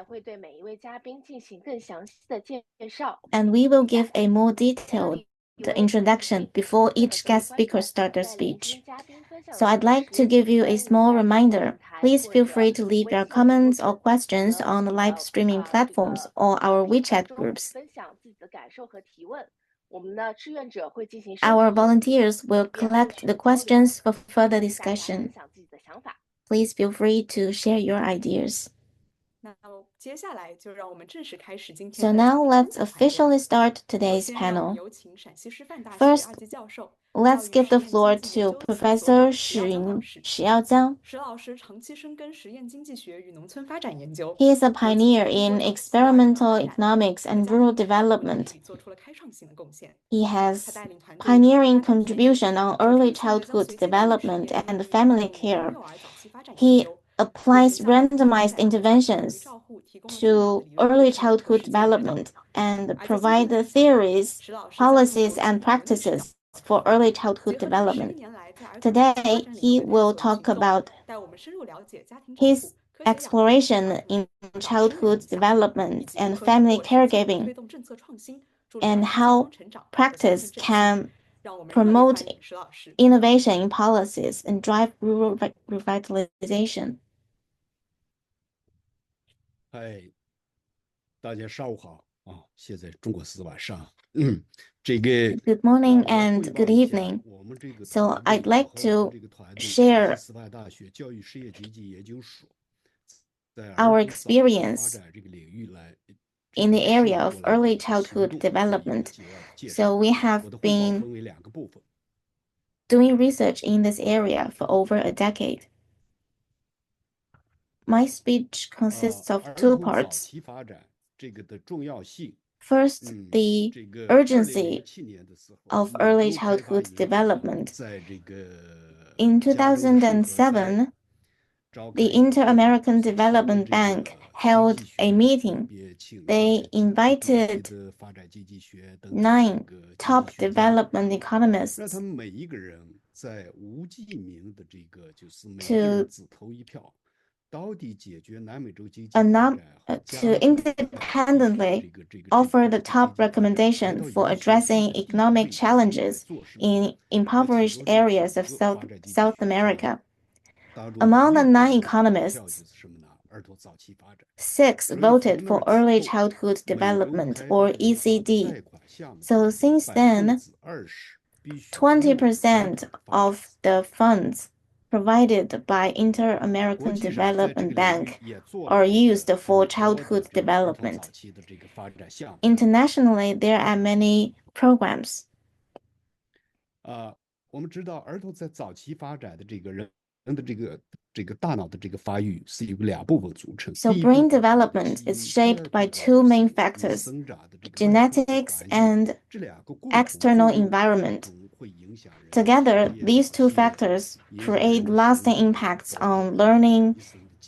也会对每一位嘉宾进行更详细的介绍。 and we will give a more detailed introduction before each guest speaker starts their speech. So I'd like to give you a small reminder. Please feel free to leave your comments or questions on the live streaming platforms or our WeChat groups. 分享自己的感受和提问。我们的志愿者会进行 Our volunteers will collect the questions for further discussion. 分享自己的想法。 Please feel free to share your ideas. 那么接下来就让我们正式开始今 So 天的 now 嘉宾 let's 分享环节。 officially start 首 today's 先让我们 panel. 有请陕西师范大学 First, 二级教授 Let's give the floor to Professor 史耀江. 史老师长期深耕实验经济学与农村发展研究。 He is a pioneer in experimental economics and rural development. 做出了开创性的贡献。 He has pioneering contribution on early childhood development and family care. He applies randomized interventions to early childhood development and provide the theories, policies, and practices for early childhood development. Today, he will talk about his exploration in childhood development and family caregiving and how practice can promote innovation in policies and drive rural revitalization. 嗨，大家上午好啊！现在中国是晚上。Good morning and good evening. So I'd like to share our experience in the area of early childhood development. So we have been doing research in this area for over a decade. My speech consists of two parts. First, the urgency of early childhood development. In 2007, the Inter-American Development Bank held a meeting. They invited 9 top development economists to independently offer the top recommendation for addressing economic challenges in impoverished areas of South America. Among the 9 economists, 6 voted for early childhood development, or ECD. So since then, 20% of the funds provided by Inter-American Development Bank are used for childhood development. Internationally, there are many programs. 我们知道儿童在早期发展的人的大脑的发育是由2部分组成。 So brain development is shaped by 2 main factors, genetics and external environment. Together, these 2 factors create lasting impacts on learning,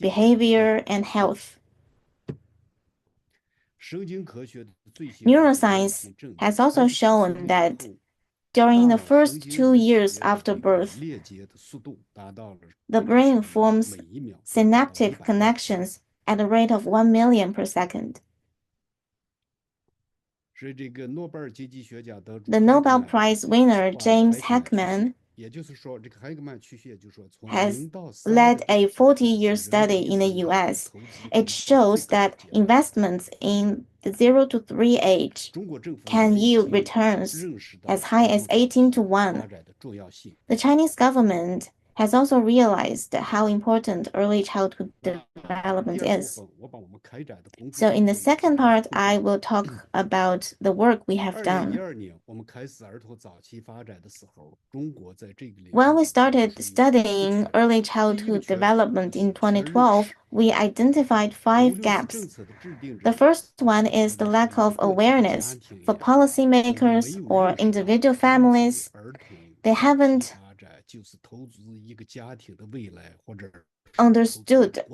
behavior, and health. Neuroscience has also shown that during the first 2 years after birth, the brain forms synaptic connections at a rate of 1 million per second. The Nobel Prize winner James Heckman has led a 40-year study in the US. It shows that investments in the 0 to 3 age can yield returns as high as 18 to 1. The Chinese government has also realized how important early childhood development is. So in the second part, I will talk about the work we have done. When we started studying early childhood development in 2012, we identified 5 gaps. The first one is the lack of awareness for policymakers or individual families. They haven't understood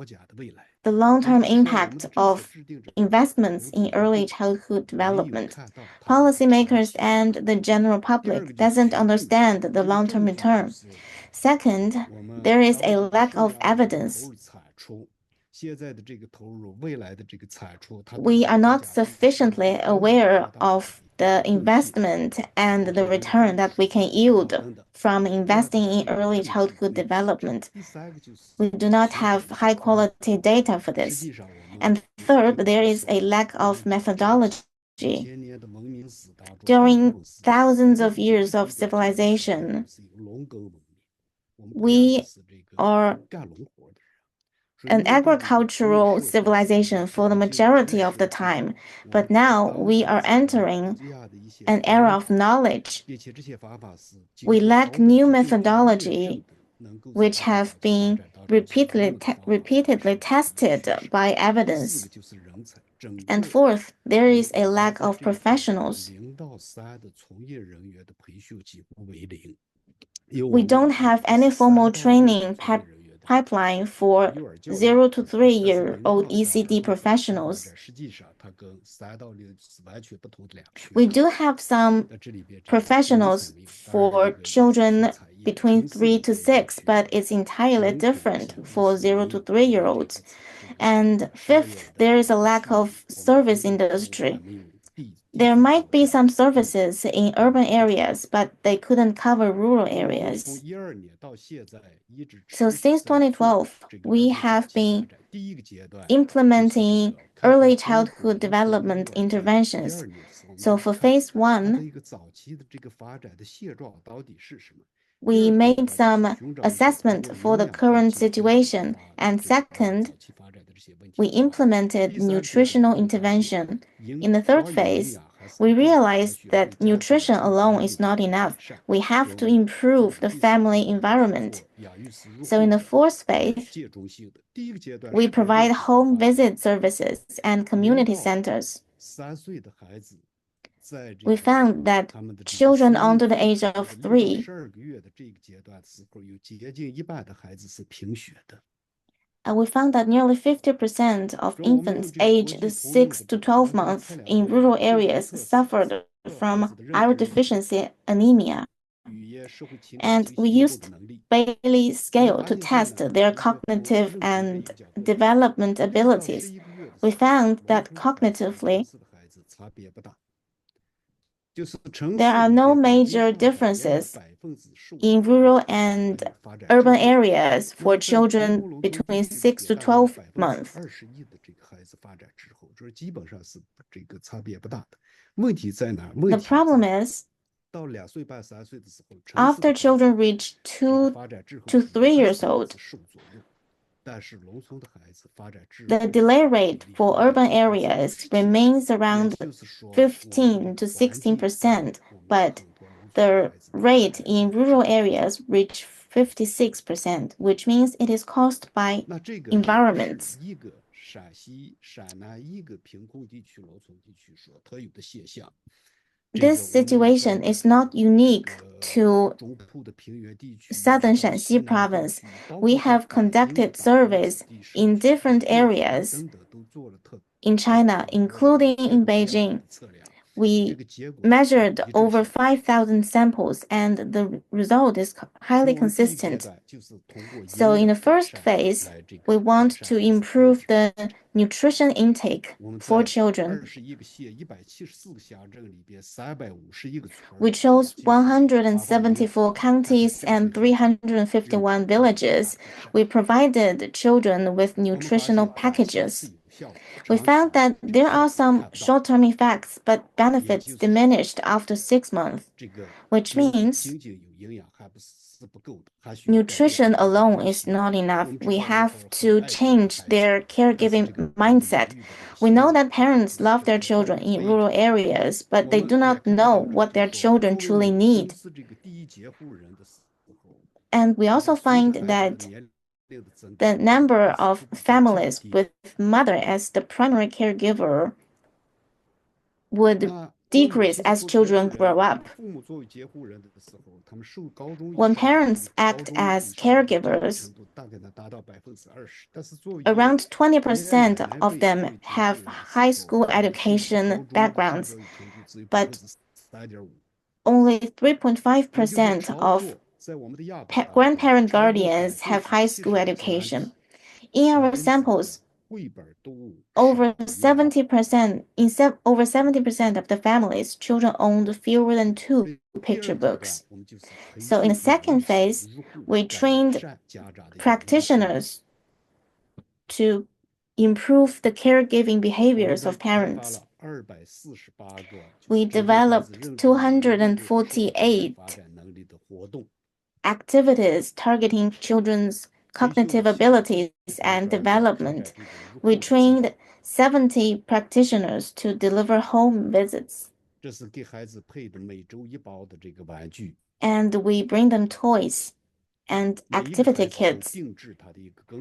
the long-term impact of investments in early childhood development. Policymakers and the general public doesn't understand the long-term return. Second, there is a lack of evidence. We are not sufficiently aware of the investment and the return that we can yield from investing in early childhood development. We do not have high-quality data for this. And third, there is a lack of methodology. During thousands of years of civilization, we are an agricultural civilization for the majority of the time, but now we are entering an era of knowledge. We lack new methodology which have been repeatedly tested by evidence. And fourth, there is a lack of professionals. We don't have any formal training pipeline for 0 to 3-year-old ECD professionals. We do have some professionals for children between 3 to 6, but it's entirely different for 0 to 3-year-olds. And fifth, there is a lack of service industry. There might be some services in urban areas, but they couldn't cover rural areas. So since 2012, we have been implementing early childhood development interventions. So for phase 1, we made some assessment for the current situation, and second, we implemented nutritional intervention. In the third phase, we realized that nutrition alone is not enough. We have to improve the family environment. So in the fourth phase, we provide home visit services and community centers. We found that children under the age of 3 we found that nearly 50% of infants aged 6 to 12 months in rural areas suffered from iron deficiency anemia. And we used Bailey scale to test their cognitive and development abilities. We found that cognitively, there are no major differences in rural and urban areas for children between 6 to 12 months. The problem is, after children reach 2 to 3 years old, the delay rate for urban areas remains around 15 to 16%, but the rate in rural areas reached 56%, which means it is caused by environments. This situation is not unique to southern Shanxi province. We have conducted surveys in different areas in China, including in Beijing. We measured over 5,000 samples, and the result is highly consistent. So in the first phase, we want to improve the nutrition intake for children. We chose 174 counties and 351 villages. We provided children with nutritional packages. We found that there are some short-term effects, but benefits diminished after 6 months, which means nutrition alone is not enough. We have to change their caregiving mindset. We know that parents love their children in rural areas, but they do not know what their children truly need. And we also find that the number of families with mother as the primary caregiver would decrease as children grow up. When parents act as caregivers, around 20% of them have high school education backgrounds, but only 3.5% of grandparent guardians have high school education. In our samples, over 70% of the families, children owned fewer than 2 picture books. So in the second phase, we trained practitioners to improve the caregiving behaviors of parents. We developed 248 activities targeting children's cognitive abilities and development, we trained 70 practitioners to deliver home visits. 这是给孩子配的每周1包的这个玩具。And we bring them toys and activity kits.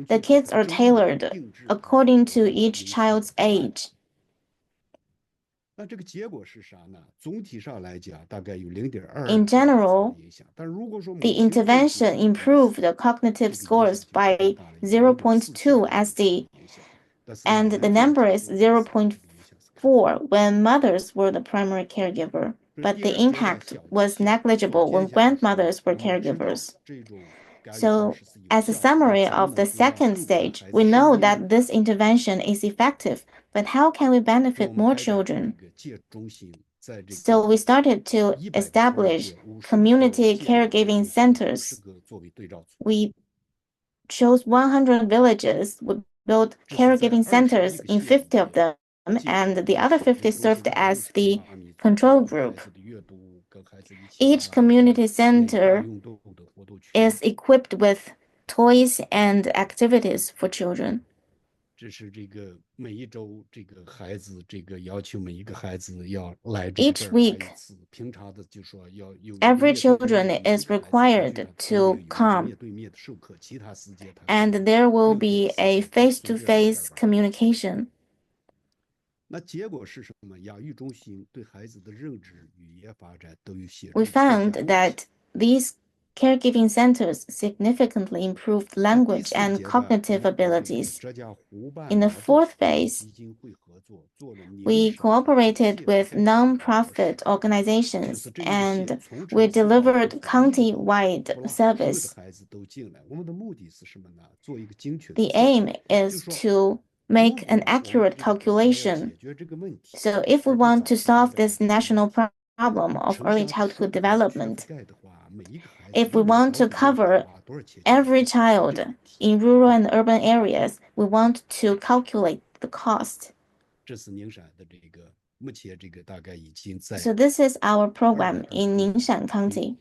The kits are tailored according to each child's age. 那这个结果是啥呢？总体上来讲，大概有0.2 In general, 影响。但如果说 the intervention improved the cognitive scores by 0.2 and the number is 0.4 when mothers were the primary caregiver, but the impact was negligible when grandmothers were caregivers. So, as a summary of the second stage, we know that this intervention is effective, but how can we benefit more children? So we started to establish community caregiving centers. We chose 100 villages. We built caregiving centers in 50 of them, and the other 50 served as the control group. Each community center is equipped with toys and activities for children. 这是这个每一周这个孩子这个要求每一个孩子要来 Each week, 平常的就说要有 every children is required to come, and there will be a face-to-face communication. 那结果是什么？养育中心对孩子的认知、语言发展都有协助。 We found that these caregiving centers significantly improved language and cognitive abilities. In the fourth phase, we cooperated with non-profit organizations and we delivered county-wide service. The aim is to make an accurate calculation. So if we want to solve this national problem of early childhood development, if we want to cover every child in rural and urban areas, we want to calculate the cost. So this is our program in Ningxia County.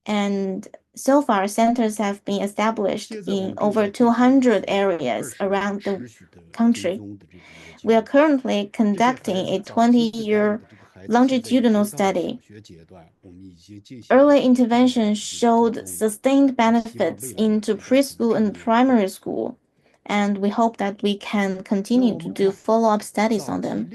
And so far, centers have been established in over 200 areas around the country. We are currently conducting a 20-year longitudinal study. Early intervention showed sustained benefits into preschool and primary school, and we hope that we can continue to do follow-up studies on them.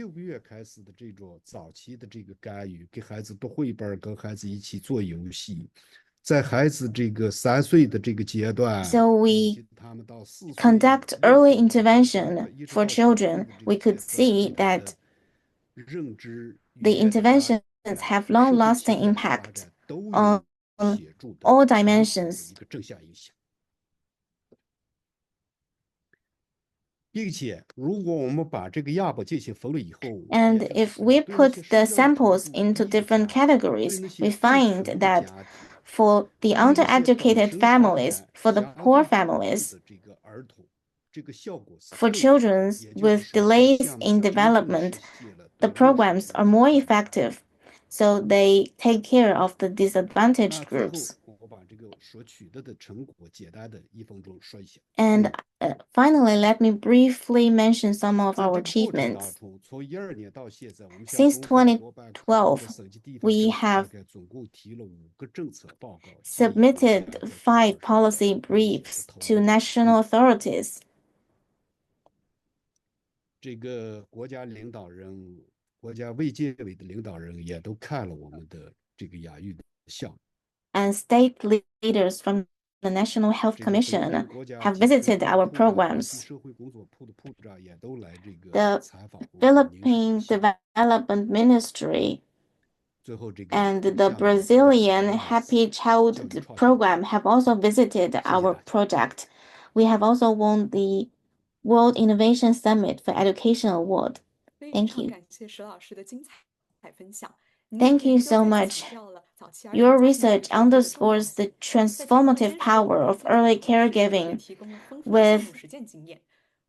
So we conduct early intervention for children. We could see that the interventions have long-lasting impact on all dimensions. And if we put the samples into different categories, we find that for the undereducated families, for the poor families, for children with delays in development, the programs are more effective, so they take care of the disadvantaged groups. And finally, let me briefly mention some of our achievements. Since 2012, we have submitted 5 policy briefs to national authorities. And state leaders from the National Health Commission have visited our programs. The Philippine Development Ministry and the Brazilian Happy Child Program have also visited our project. We have also won the World Innovation Summit for Education Award. Thank you. Thank you so much. Your research underscores the transformative power of early caregiving with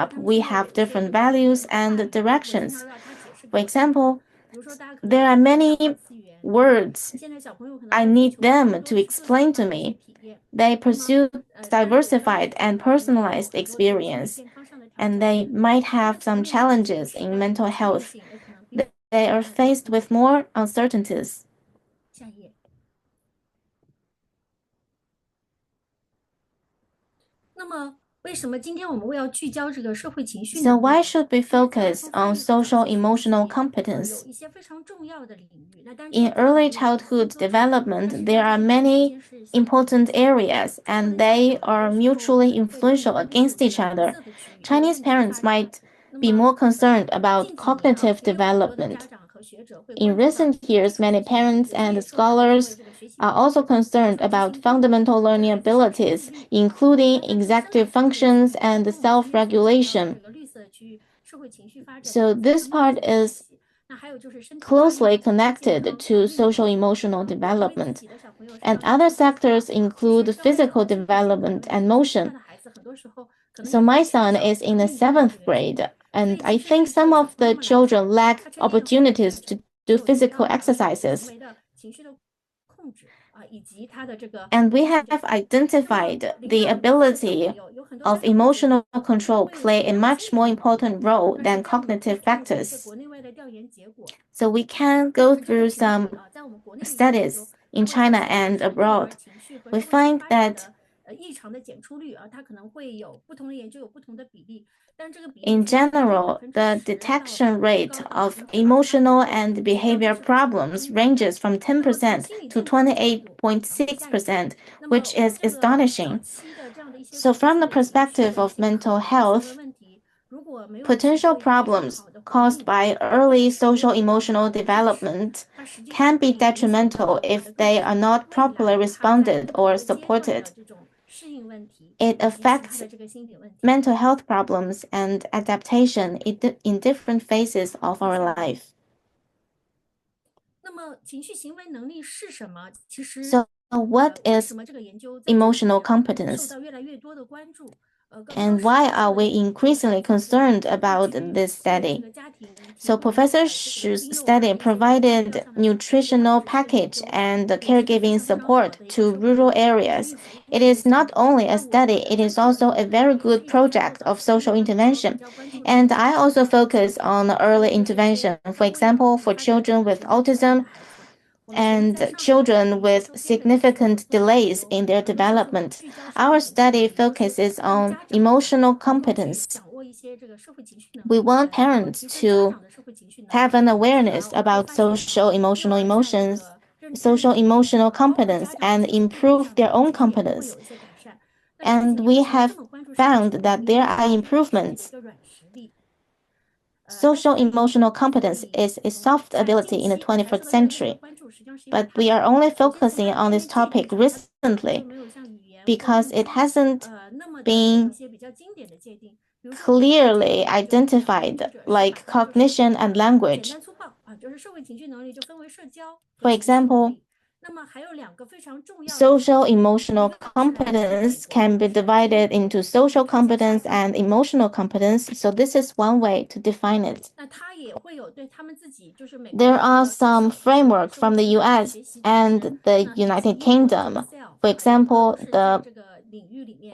up, we have different values and directions. For example, there are many words I need them to explain to me. They pursue diversified and personalized experience, and they might have some challenges in mental health. They are faced with more uncertainties. 下一页。那么，为什么今天我们会要聚焦这个社会情绪 So 能力 why 呢？ should we focus on social emotional competence? 有一些非常重要的领域。那当然 In early childhood development, there are many important areas, and they are mutually influential against each other. Chinese parents might be more concerned about cognitive development. In recent years, many parents and scholars are also concerned about fundamental learning abilities, including executive functions and self-regulation. So this part is closely connected to social-emotional development. And other sectors include physical development and motion. So my son is in the 7th grade, and I think some of the children lack opportunities to do physical exercises. And we have identified the ability of emotional control play a much more important role than cognitive factors. So we can go through some studies in China and abroad. We find that in general, the detection rate of emotional and behavior problems ranges from 10% to 28.6%, which is astonishing. So from the perspective of mental health, potential problems caused by early social-emotional development can be detrimental if they are not properly responded or supported. It affects mental health problems and adaptation in different phases of our life. So what is emotional competence? And why are we increasingly concerned about this study? So Professor Shu's study provided nutritional package and caregiving support to rural areas. It is not only a study, it is also a very good project of social intervention. And I also focus on early intervention, for example, for children with autism and children with significant delays in their development. Our study focuses on emotional competence. We want parents to have an awareness about social emotional competence, and improve their own competence. And we have found that there are improvements. Social emotional competence is a soft ability in the 21st century, but we are only focusing on this topic recently because it hasn't been clearly identified like cognition and language. For example, social emotional competence can be divided into social competence and emotional competence, so this is one way to define it. There are some frameworks from the US and the United Kingdom. For example, the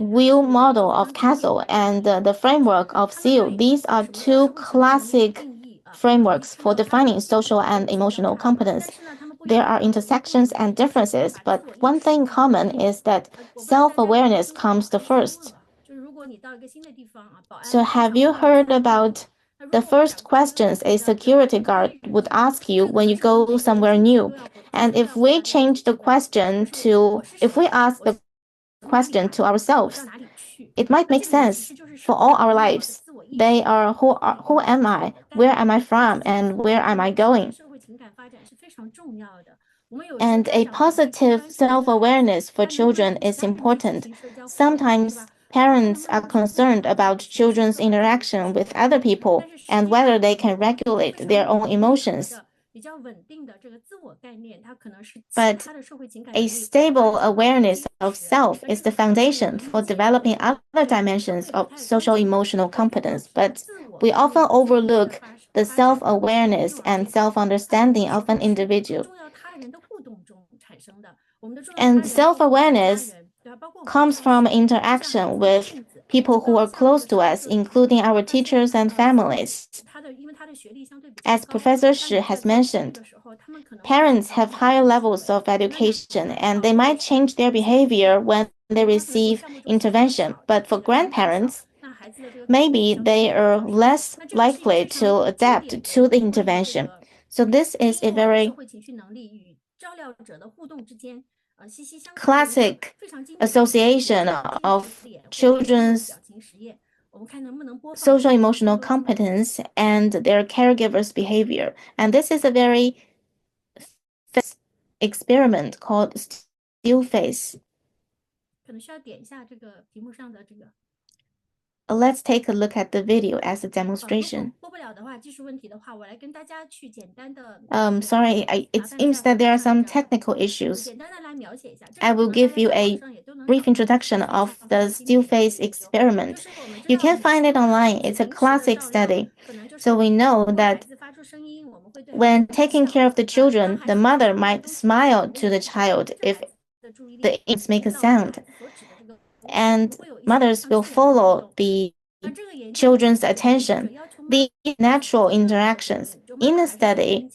wheel model of Castle and the framework of SEAL. These are two classic frameworks for defining social and emotional competence. There are intersections and differences, but one thing common is that self-awareness comes the first. So have you heard about the first questions a security guard would ask you when you go somewhere new? And if we ask the question to ourselves, it might make sense for all our lives. They are who am I, where am I from, and where am I going? And a positive self-awareness for children is important. Sometimes parents are concerned about children's interaction with other people and whether they can regulate their own emotions. But a stable awareness of self is the foundation for developing other dimensions of social-emotional competence. But we often overlook the self-awareness and self-understanding of an individual. And self-awareness comes from interaction with people who are close to us, including our teachers and families. As Professor Shi has mentioned, parents have higher levels of education and they might change their behavior when they receive intervention. But for grandparents, maybe they are less likely to adapt to the intervention. So this is a very classic association of children's social emotional competence and their caregivers' behavior. And this is a very famous experiment called still face. 可能需要点一下这个屏幕上的这个。 Let's take a look at the video as a demonstration. 播不了的话，技术问题的话，我来跟大家去简单的。Sorry, it seems that there are some technical issues. 简单的来描写一下。 I will give you a brief introduction of the still face experiment. You can find it online. It's a classic study. So we know that when taking care of the children, the mother might smile to the child if the infants make a sound. And mothers will follow the children's attention. These natural interactions. In the study,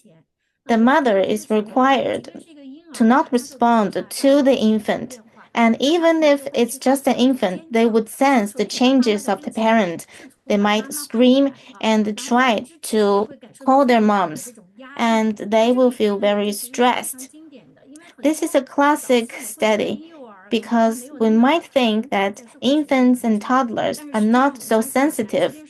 the mother is required to not respond to the infant. And even if it's just an infant, they would sense the changes of the parent. They might scream and try to call their moms, and they will feel very stressed. This is a classic study because we might think that infants and toddlers are not so sensitive.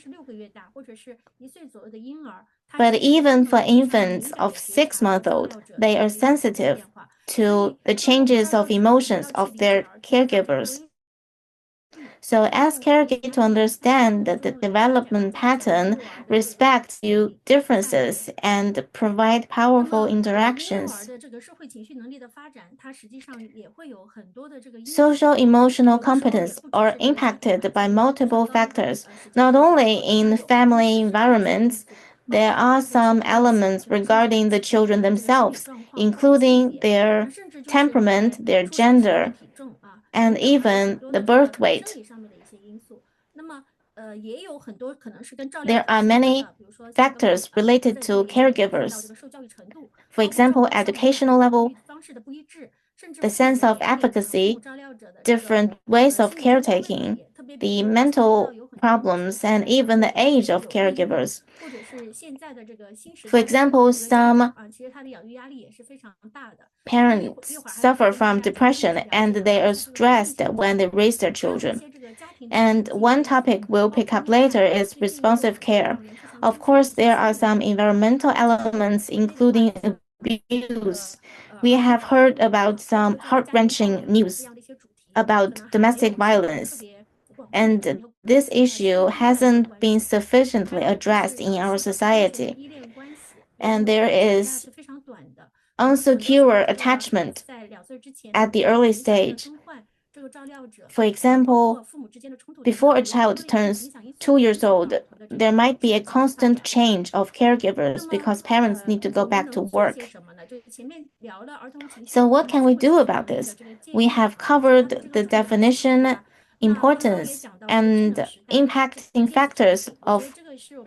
But even for infants of 6-month-old, they are sensitive to the changes of emotions of their caregivers. So ask caregivers to understand that the development pattern respects your differences and provide powerful interactions. Social emotional competence are impacted by multiple factors, not only in family environments. There are some elements regarding the children themselves, including their temperament, their gender, and even the birth weight. There are many factors related to caregivers. For example, educational level, the sense of efficacy, different ways of caretaking, the mental problems, and even the age of caregivers. For example, some parents suffer from depression and they are stressed when they raise their children. And one topic we'll pick up later is responsive care. Of course, there are some environmental elements, including abuse. We have heard about some heart-wrenching news about domestic violence. And this issue hasn't been sufficiently addressed in our society. And there is unsecure attachment at the early stage. For example, before a child turns 2 years old, there might be a constant change of caregivers because parents need to go back to work. So what can we do about this? We have covered the definition, importance, and impacting factors of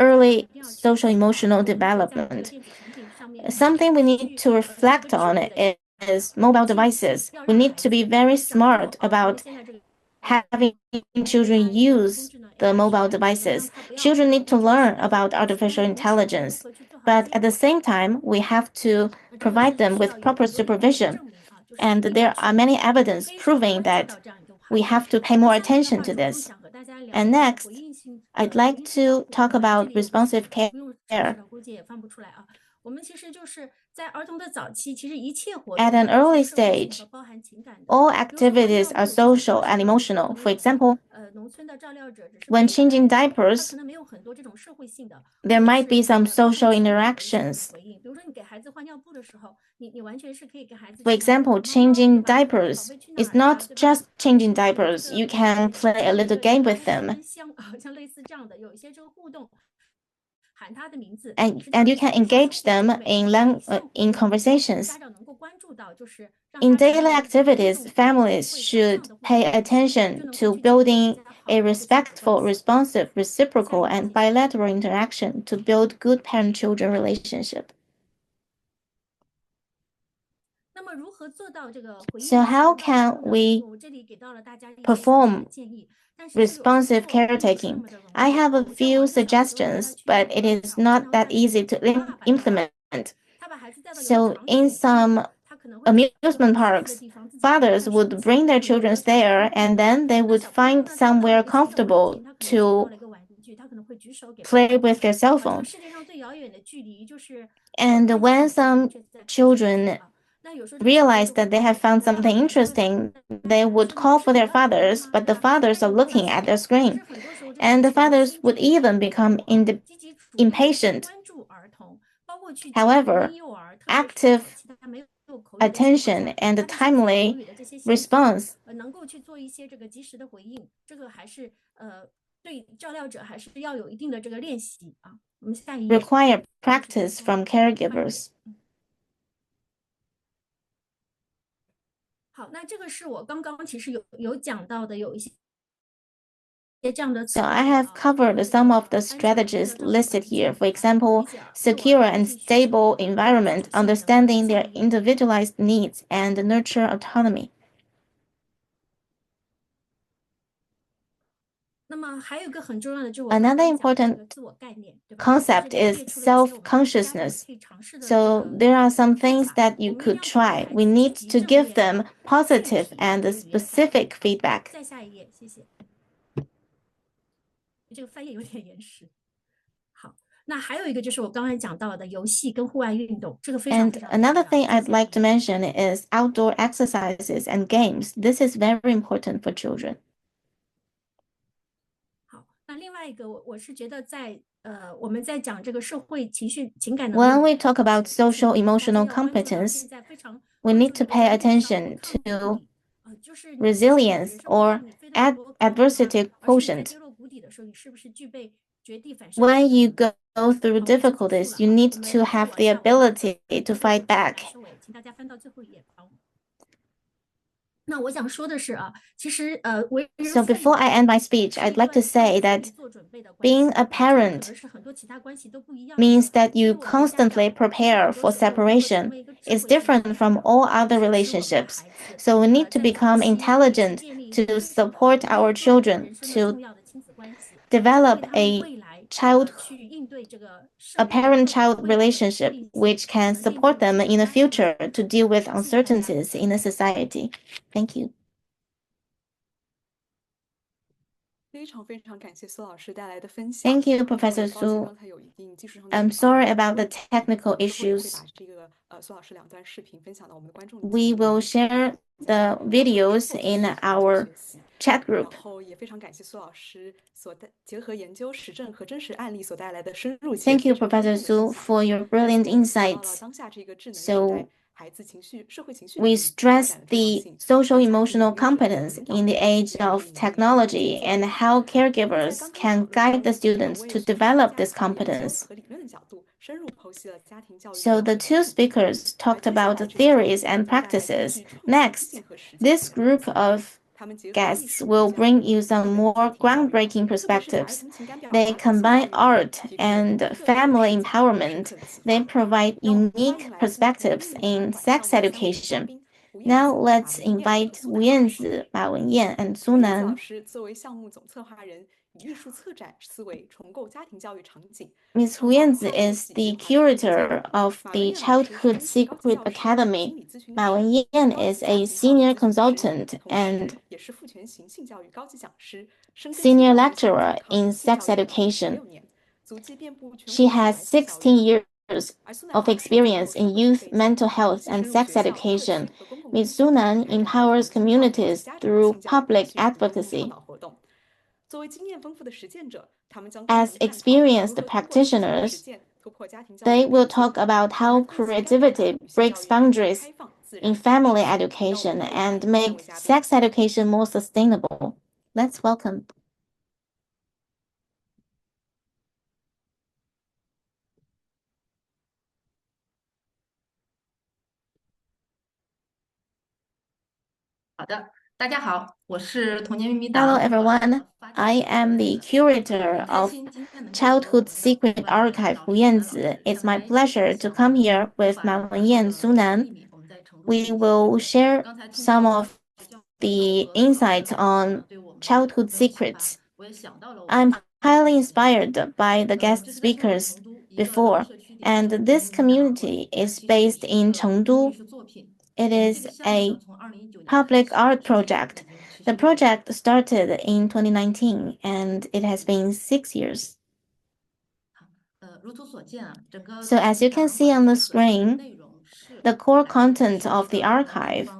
early social emotional development. Something we need to reflect on is mobile devices. We need to be very smart about having children use the mobile devices. Children need to learn about artificial intelligence, but at the same time, we have to provide them with proper supervision. And there are many evidence proving that we have to pay more attention to this. And next, I'd like to talk about responsive care. At an early stage, all activities are social and emotional. For example, when changing diapers, there might be some social interactions. For example, changing diapers is not just changing diapers. You can play a little game with them. And you can engage them in conversations. In daily activities, families should pay attention to building a respectful, responsive, reciprocal, and bilateral interaction to build good parent-children relationship. So how can we perform responsive caretaking? I have a few suggestions, but it is not that easy to implement. So in some amusement parks, fathers would bring their children there and then they would find somewhere comfortable to play with their cell phone. And when some children realize that they have found something interesting, they would call for their fathers, but the fathers are looking at their screen. And the fathers would even become impatient. However, active attention and timely response require practice from caregivers. 好，那这个是我刚刚其实有讲到的，有一些 So I have covered some of the strategies listed here. For example, secure and stable environment, understanding their individualized needs, and nurture autonomy. Another important concept is self-consciousness. So there are some things that you could try. We need to give them positive and specific feedback. 这个翻页有点延时。好，那还有一个就是我刚才讲到的游戏跟户外运动，这个非常 And another thing I'd like to mention is outdoor exercises and games. This is very important for children. 好，那另外一个我是觉得我们在讲这个社会情绪情感能力 When we talk about social emotional competence, we need to pay attention to resilience or adversity quotient. When you go through difficulties, you need to have the ability to fight back. 那我想说的是其实So before I end my speech, I'd like to say that being a parent means that you constantly prepare for separation. It's different from all other relationships. So we need to become intelligent to support our children, to develop a parent-child relationship which can support them in the future to deal with uncertainties in the society. Thank you. 非常非常感谢苏老师带来的分享。 Thank you, Professor Su. I'm sorry about the technical issues. We will share the videos in our chat group. 然后也非常感谢苏老师结合研究实证和真实案例所带来的深入。 Thank you, Professor Su, for your brilliant insights. So we stress the social emotional competence in the age of technology and how caregivers can guide the students to develop this competence. So the two speakers talked about the theories and practices. Next, this group of guests will bring you some more groundbreaking perspectives. They combine art and family empowerment. They provide unique perspectives in sex education. Now let's invite Wu Yanzi, Ma Wenyan, and Su Nan. Ms. Wu Yanzi is the curator of the Childhood Secret Academy. Ma Wenyan is a senior consultant and senior lecturer in sex education. She has 16 years of experience in youth mental health and sex education. Ms. Su Nan empowers communities through public advocacy. As experienced practitioners, they will talk about how creativity breaks boundaries in family education and make sex education more sustainable. Let's welcome. Hello everyone, I am the curator of Childhood Secret Archive, Wu Yanzi. It's my pleasure to come here with Ma Wenyan, Su Nan. We will share some of the insights on childhood secrets. I'm highly inspired by the guest speakers before, and this community is based in Chengdu. It is a public art project. The project started in 2019 and it has been 6 years. So as you can see on the screen, the core content of the archive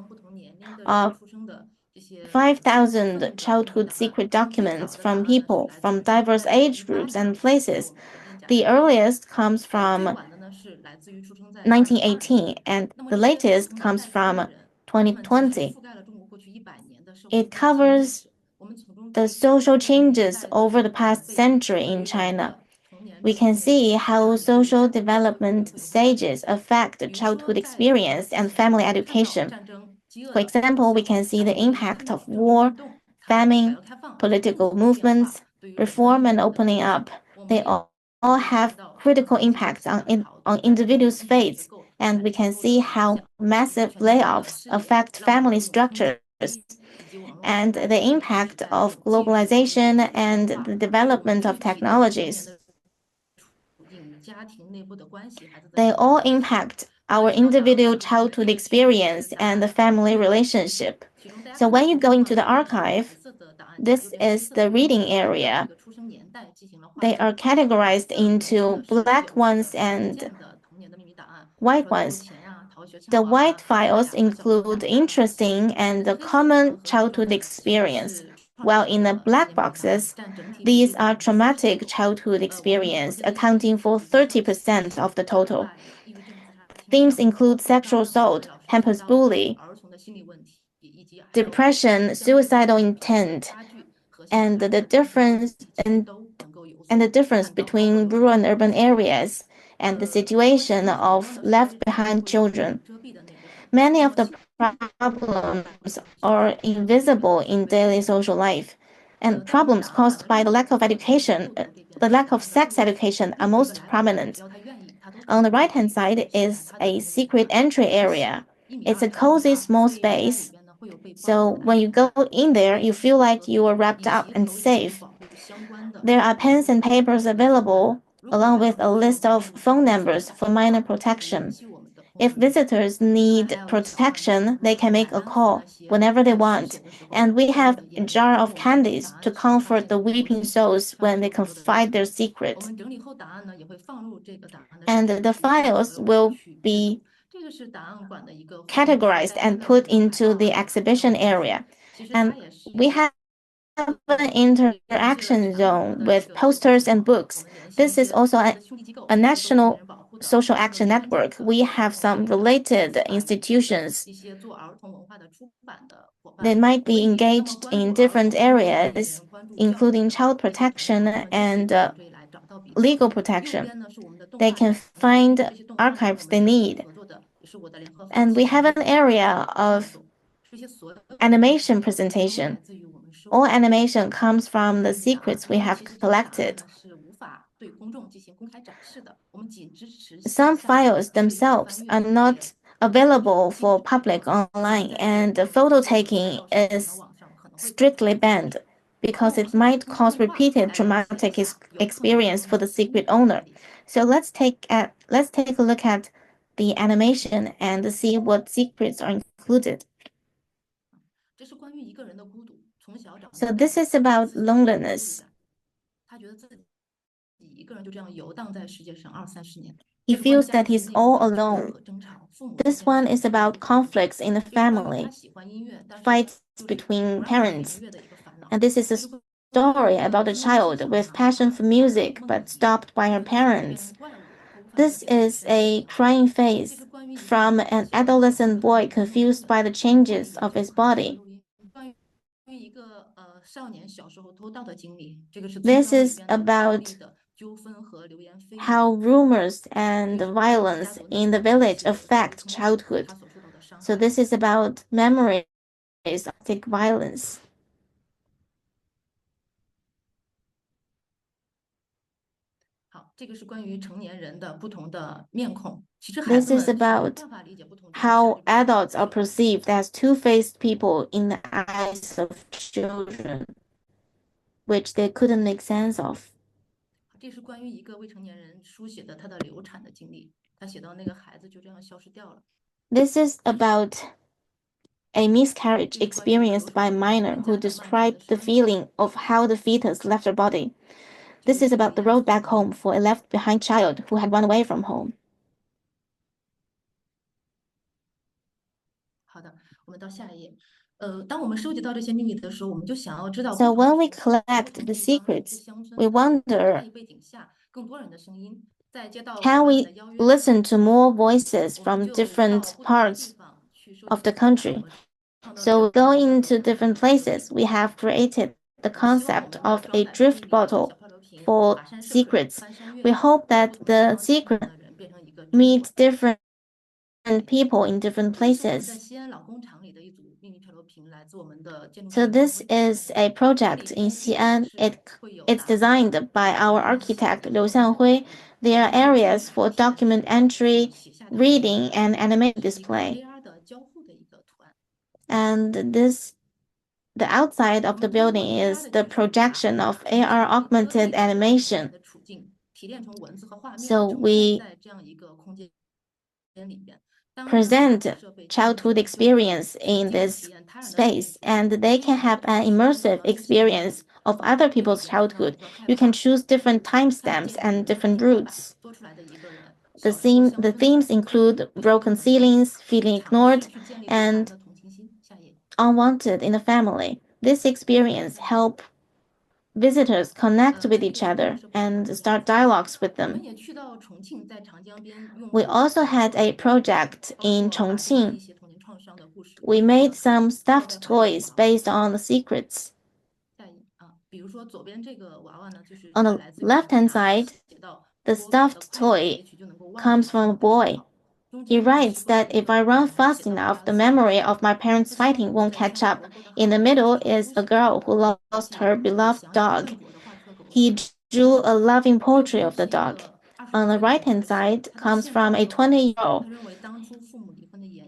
of 5,000 childhood secret documents from people from diverse age groups and places. The earliest comes from 1918 and the latest comes from 2020. It covers the social changes over the past century in China. We can see how social development stages affect childhood experience and family education. For example, we can see the impact of war, famine, political movements, reform, and opening up. They all have critical impacts on individuals' fates, and we can see how massive layoffs affect family structures and the impact of globalization and the development of technologies. They all impact our individual childhood experience and the family relationship. So when you go into the archive, this is the reading area. They are categorized into black ones and white ones. The white files include interesting and common childhood experience, while in the black boxes, these are traumatic childhood experience, accounting for 30% of the total. Themes include sexual assault, campus bully, depression, suicidal intent, and the difference between rural and urban areas, and the situation of left-behind children. Many of the problems are invisible in daily social life, and problems caused by the lack of education, the lack of sex education are most prominent. On the right-hand side is a secret entry area. It's a cozy small space. So when you go in there, you feel like you are wrapped up and safe. There are pens and papers available, along with a list of phone numbers for minor protection. If visitors need protection, they can make a call whenever they want, and we have a jar of candies to comfort the weeping souls when they confide their secrets. And the files will be categorized and put into the exhibition area. And we have an interaction zone with posters and books. This is also a national social action network. We have some related institutions that might be engaged in different areas, including child protection and legal protection. They can find archives they need. And we have an area of animation presentation. All animation comes from the secrets we have collected. Some files themselves are not available for public online, and the photo taking is strictly banned because it might cause repeated traumatic experience for the secret owner. So let's take a look at the animation and see what secrets are included. So this is about loneliness. He feels that he's all alone. This one is about conflicts in the family, fights between parents. And this is a story about a child with passion for music but stopped by her parents. This is a crying face from an adolescent boy confused by the changes of his body. This is about how rumors and violence in the village affect childhood. So this is about memories of violence. This is about how adults are perceived as two-faced people in the eyes of children, which they couldn't make sense of. This is about a miscarriage experienced by a minor who described the feeling of how the fetus left her body. This is about the road back home for a left-behind child who had run away from home. 好的，我们到下一页。当我们收集到这些秘密的时候，我们就想要知道。 So when we collect the secrets, we wonder, can we listen to more voices from different parts of the country? So going into different places, we have created the concept of a drift bottle for secrets. We hope that the secret meets different people in different places. So this is a project in Xi'an. It's designed by our architect Liu Xianghui. There are areas for document entry, reading, and animated display. And the outside of the building is the projection of AR augmented animation. So we present childhood experience in this space, and they can have an immersive experience of other people's childhood. You can choose different timestamps and different routes. The themes include broken ceilings, feeling ignored, and unwanted in the family. This experience helps visitors connect with each other and start dialogues with them. We also had a project in Chongqing. We made some stuffed toys based on the secrets. On the left-hand side, the stuffed toy comes from a boy. He writes that if I run fast enough, the memory of my parents fighting won't catch up. In the middle is a girl who lost her beloved dog. He drew a loving portrait of the dog. On the right-hand side comes from a 20-year-old.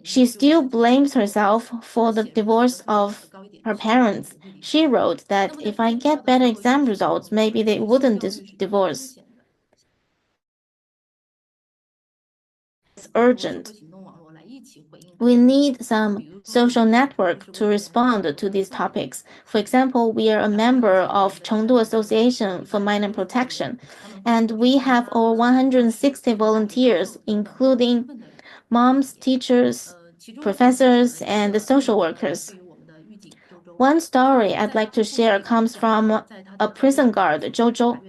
She still blames herself for the divorce of her parents. She wrote that if I get better exam results, maybe they wouldn't divorce. It's urgent. We need some social network to respond to these topics. For example, we are a member of Chengdu Association for Minor Protection, and we have over 160 volunteers, including moms, teachers, professors, and social workers. One story I'd like to share comes from a prison guard, Zhou.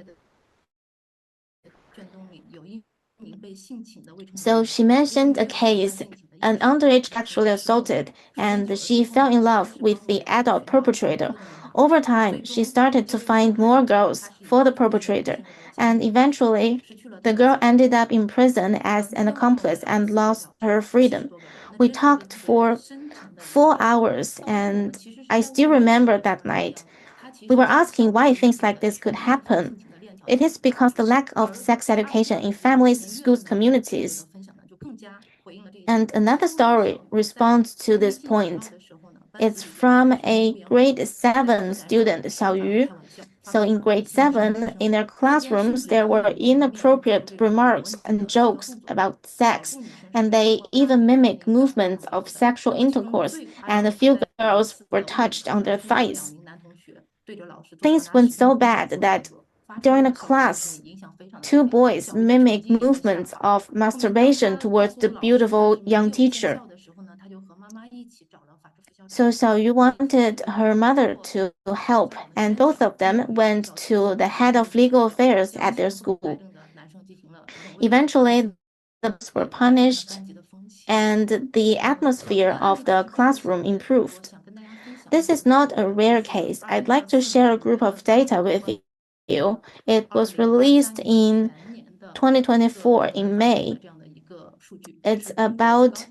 So she mentioned a case, an underage sexually assaulted, and she fell in love with the adult perpetrator. Over time, she started to find more girls for the perpetrator, and eventually, the girl ended up in prison as an accomplice and lost her freedom. We talked for 4 hours, and I still remember that night. We were asking why things like this could happen. It is because the lack of sex education in families, schools, communities. And another story responds to this point. It's from a grade 7 student, Xiao Yu. So in grade 7, in their classrooms, there were inappropriate remarks and jokes about sex, and they even mimic movements of sexual intercourse, and a few girls were touched on their thighs. Things went so bad that during a class, 2 boys mimic movements of masturbation towards the beautiful young teacher. So Xiao Yu wanted her mother to help, and both of them went to the head of legal affairs at their school. Eventually, the boys were punished, and the atmosphere of the classroom improved. This is not a rare case. I'd like to share a group of data with you. It was released in 2024 in May. It's about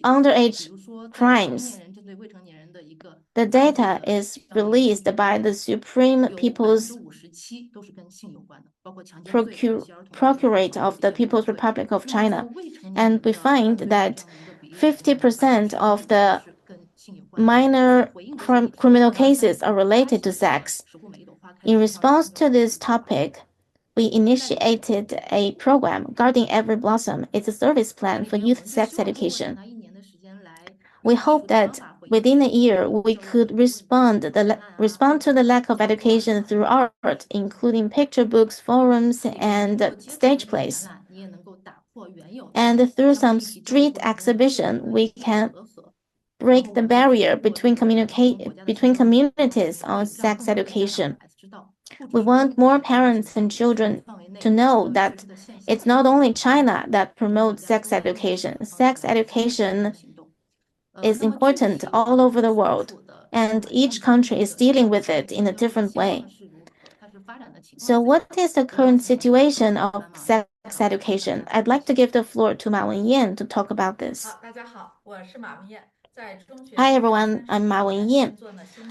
underage crimes. The data is released by the Supreme People's Procurate of the People's Republic of China, and we find that 50% of the minor criminal cases are related to sex. In response to this topic, we initiated a program, Guarding Every Blossom. It's a service plan for youth sex education. We hope that within a year, we could respond to the lack of education through art, including picture books, forums, and stage plays. And through some street exhibition, we can break the barrier between communities on sex education. We want more parents and children to know that it's not only China that promotes sex education. Sex education is important all over the world, and each country is dealing with it in a different way. So what is the current situation of sex education? I'd like to give the floor to Ma Wenyan to talk about this. Hi everyone, I'm Ma Wenyan.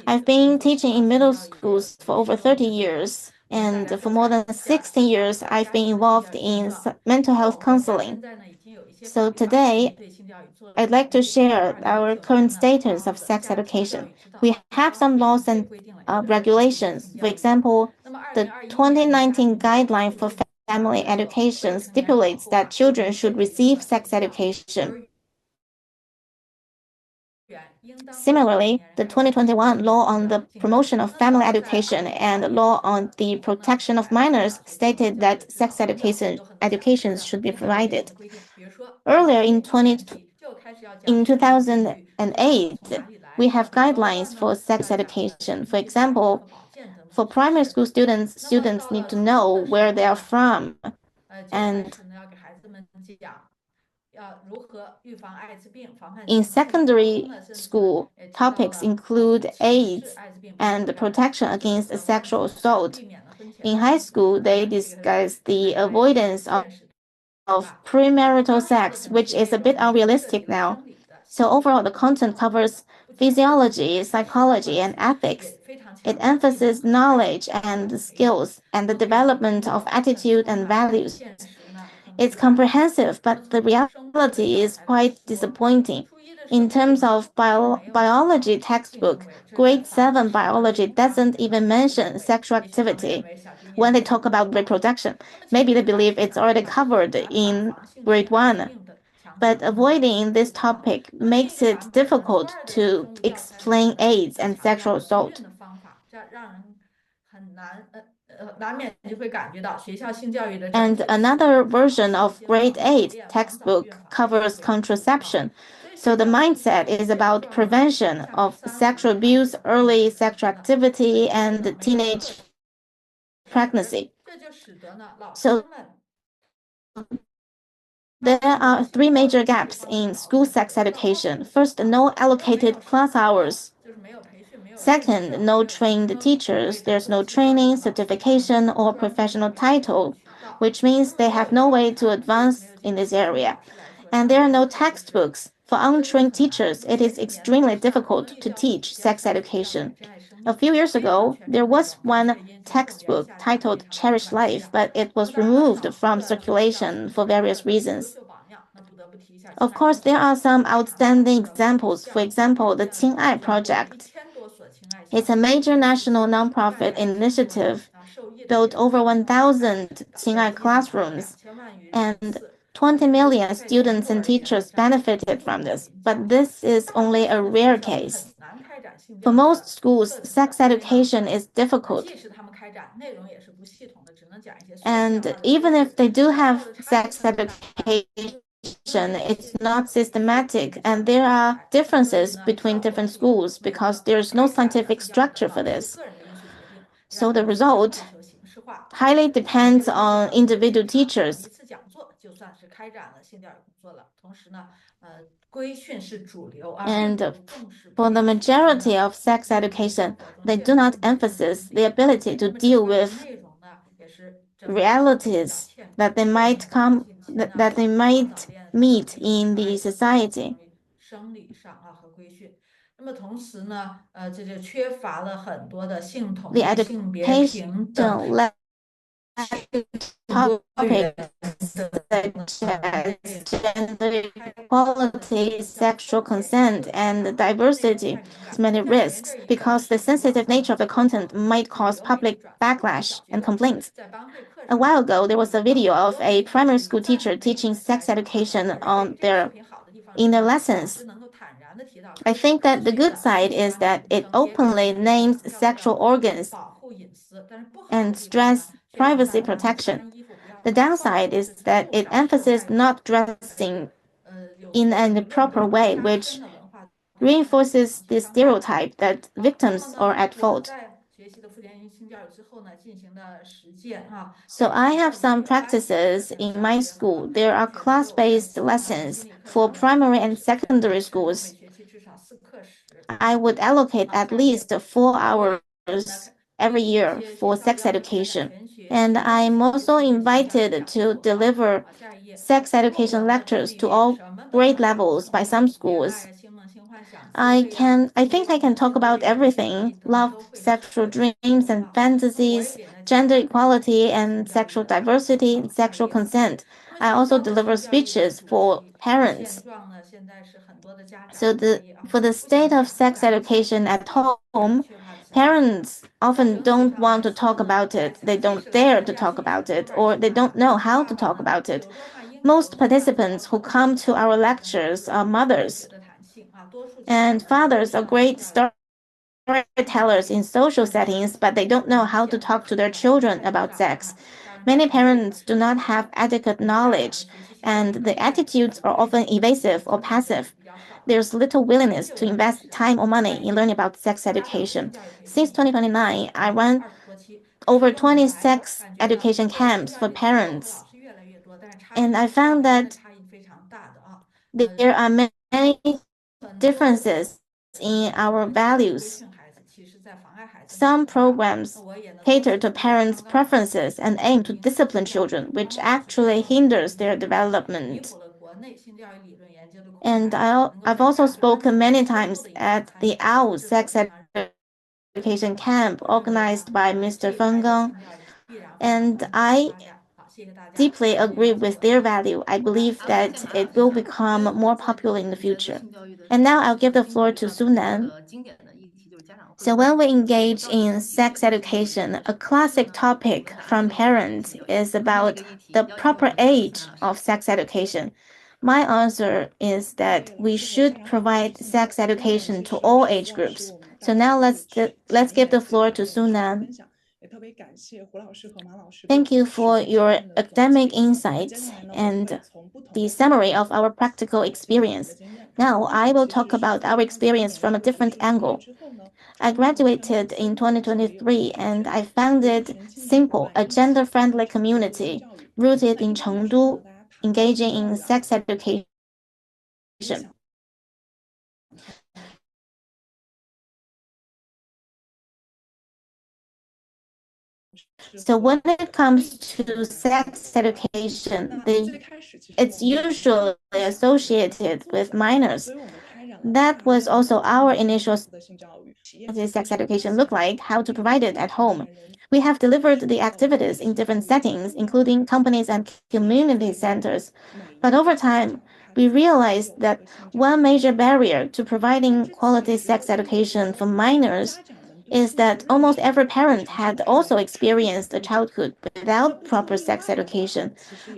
I've been teaching in middle schools for over 30 years, and for more than 16 years, I've been involved in mental health counseling. So today, I'd like to share our current status of sex education. We have some laws and regulations. For example, the 2019 guideline for family education stipulates that children should receive sex education. Similarly, the 2021 law on the promotion of family education and law on the protection of minors stated that sex education should be provided. Earlier in 2008, we have guidelines for sex education. For example, for primary school students need to know where they are from, and in secondary school, topics include AIDS and protection against sexual assault. In high school, they discuss the avoidance of premarital sex, which is a bit unrealistic now. So overall, the content covers physiology, psychology, and ethics. It emphasizes knowledge and skills and the development of attitude and values. It's comprehensive, but the reality is quite disappointing. In terms of biology textbook, grade 7 biology doesn't even mention sexual activity when they talk about reproduction. Maybe they believe it's already covered in grade 1. But avoiding this topic makes it difficult to explain AIDS and sexual assault. And another version of grade 8 textbook covers contraception. So the mindset is about prevention of sexual abuse, early sexual activity, and teenage pregnancy. So there are 3 major gaps in school sex education. First, no allocated class hours. Second, no trained teachers. There's no training, certification, or professional title, which means they have no way to advance in this area. And there are no textbooks. For untrained teachers, it is extremely difficult to teach sex education. A few years ago, there was one textbook titled Cherish Life, but it was removed from circulation for various reasons. Of course, there are some outstanding examples. For example, the Qing'ai project. It's a major national nonprofit initiative, built over 1,000 Qing'ai classrooms, and 20 million students and teachers benefited from this. But this is only a rare case. For most schools, sex education is difficult. And even if they do have sex education, it's not systematic, and there are differences between different schools because there's no scientific structure for this. So the result highly depends on individual teachers. And for the majority of sex education, they do not emphasize the ability to deal with realities that they might meet in the society. The education led topics such as gender equality, sexual consent, and diversity has many risks because the sensitive nature of the content might cause public backlash and complaints. A while ago, there was a video of a primary school teacher teaching sex education in their lessons. I think that the good side is that it openly names sexual organs and stress privacy protection. The downside is that it emphasizes not dressing in an improper way, which reinforces the stereotype that victims are at fault. So I have some practices in my school. There are class-based lessons for primary and secondary schools. I would allocate at least 4 hours every year for sex education. And I'm also invited to deliver sex education lectures to all grade levels by some schools. I think I can talk about everything: love, sexual dreams and fantasies, gender equality and sexual diversity, and sexual consent. I also deliver speeches for parents. So for the state of sex education at home, parents often don't want to talk about it. They don't dare to talk about it, or they don't know how to talk about it. Most participants who come to our lectures are mothers, and fathers are great storytellers in social settings, but they don't know how to talk to their children about sex. Many parents do not have adequate knowledge, and the attitudes are often evasive or passive. There's little willingness to invest time or money in learning about sex education. Since 2029, I run over 20 sex education camps for parents, and I found that there are many differences in our values. Some programs cater to parents' preferences and aim to discipline children, which actually hinders their development. And I've also spoken many times at the OWL Sex Education Camp organized by Mr. Feng Gang, and I deeply agree with their value. I believe that it will become more popular in the future. And now I'll give the floor to Sunan. So when we engage in sex education, a classic topic from parents is about the proper age of sex education. My answer is that we should provide sex education to all age groups. So now let's give the floor to Sunan. Thank you for your academic insights and the summary of our practical experience. Now I will talk about our experience from a different angle. I graduated in 2023 and I founded Simple, a gender-friendly community rooted in Chengdu, engaging in sex education. So when it comes to sex education, it's usually associated with minors. That was also our initial sex education look like, how to provide it at home. We have delivered the activities in different settings, including companies and community centers. But over time, we realized that one major barrier to providing quality sex education for minors is that almost every parent had also experienced a childhood without proper sex education.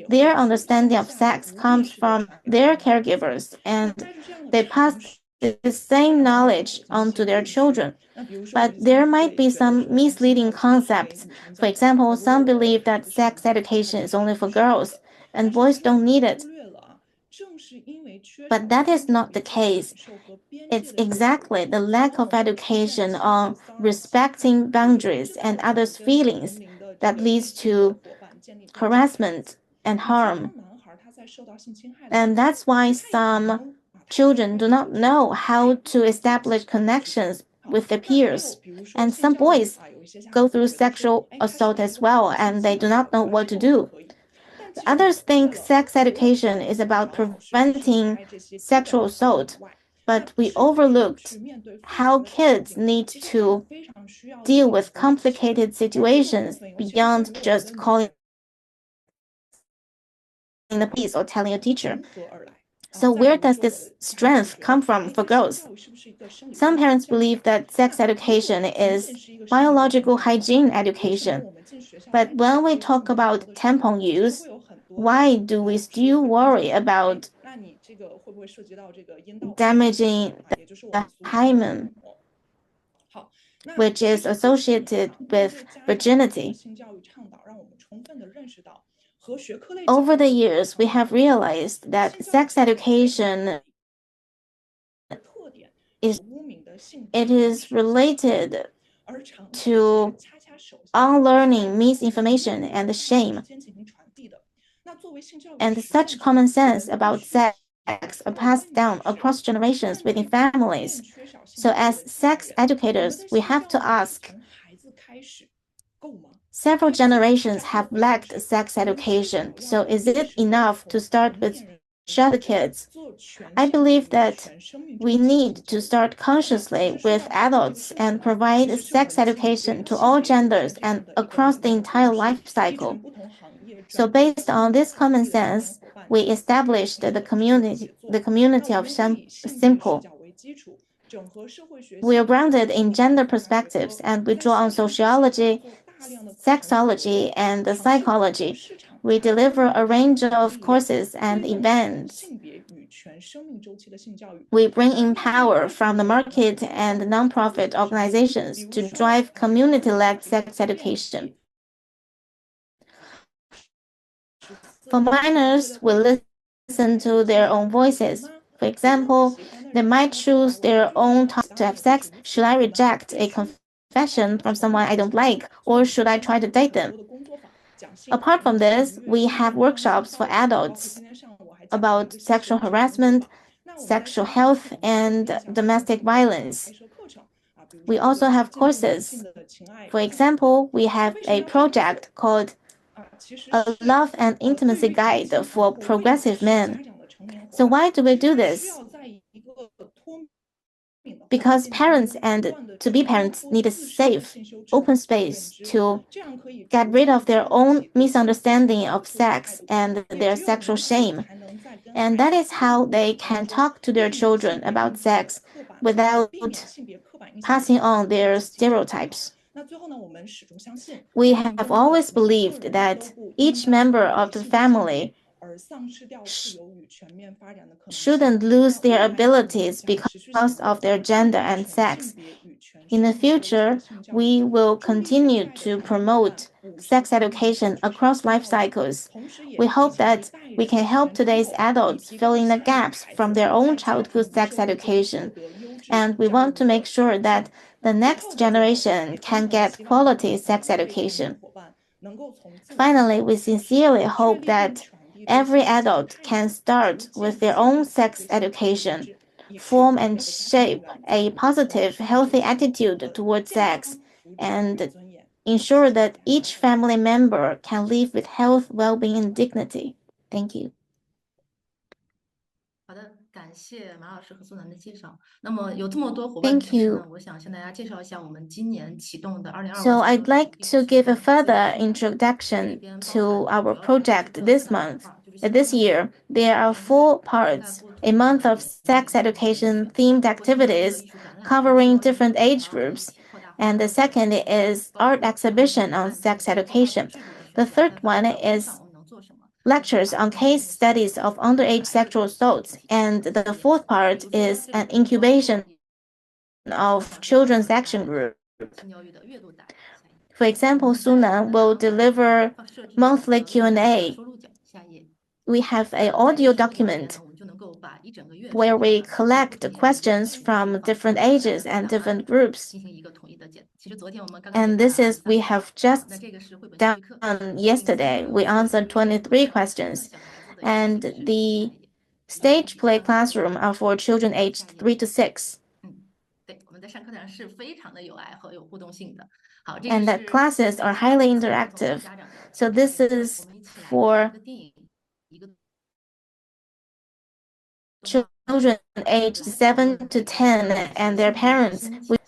Their understanding of sex comes from their caregivers, and they pass the same knowledge onto their children. But there might be some misleading concepts. For example, some believe that sex education is only for girls, and boys don't need it. But that is not the case. It's exactly the lack of education on respecting boundaries and others' feelings that leads to harassment and harm. And that's why some children do not know how to establish connections with their peers. And some boys go through sexual assault as well, and they do not know what to do. Others think sex education is about preventing sexual assault, but we overlooked how kids need to deal with complicated situations beyond just calling the police or telling a teacher. So where does this strength come from for girls? Some parents believe that sex education is biological hygiene education. But when we talk about tampon use, why do we still worry about damaging the hymen, which is associated with virginity. Over the years, we have realized that sex education is related to unlearning misinformation and shame. And such common sense about sex are passed down across generations within families. So as sex educators, we have to ask, several generations have lacked sex education, so is it enough to start with just kids? I believe that we need to start consciously with adults and provide sex education to all genders and across the entire life cycle. So based on this common sense, we established the community of Simple. We are grounded in gender perspectives, and we draw on sociology, sexology, and psychology. We deliver a range of courses and events. We bring in power from the market and nonprofit organizations to drive community-led sex education. For minors, we listen to their own voices. For example, they might choose their own time to have sex. Should I reject a confession from someone I don't like, or should I try to date them? Apart from this, we have workshops for adults about sexual harassment, sexual health, and domestic violence. We also have courses. For example, we have a project called A Love and Intimacy Guide for Progressive Men. So why do we do this? Because parents and to-be parents need a safe, open space to get rid of their own misunderstanding of sex and their sexual shame. And that is how they can talk to their children about sex without passing on their stereotypes. We have always believed that each member of the family shouldn't lose their abilities because of their gender and sex. In the future, we will continue to promote sex education across life cycles. We hope that we can help today's adults fill in the gaps from their own childhood sex education. And we want to make sure that the next generation can get quality sex education. Finally, we sincerely hope that every adult can start with their own sex education, form and shape a positive, healthy attitude towards sex, and ensure that each family member can live with health, well-being, and dignity. Thank you. 好的，感谢马老师和苏楠的介绍。那么有这么多伙伴支持呢，我想向大家介绍一下我们今年启动的2025。So I'd like to give a further introduction to our project this month. This year, there are 4 parts: a month of sex education themed activities covering different age groups, and the second is art exhibition on sex education. The third one is lectures on case studies of underage sexual assaults, and the fourth part is an incubation of children's action group. For example, Sunan will deliver monthly Q&A. We have an audio document where we collect questions from different ages and different groups. And this is we have just done yesterday. We answered 23 questions. And the stage play classroom are for children aged 3 to 6. And the classes are highly interactive. So this is for children aged 7 to 10 and their parents with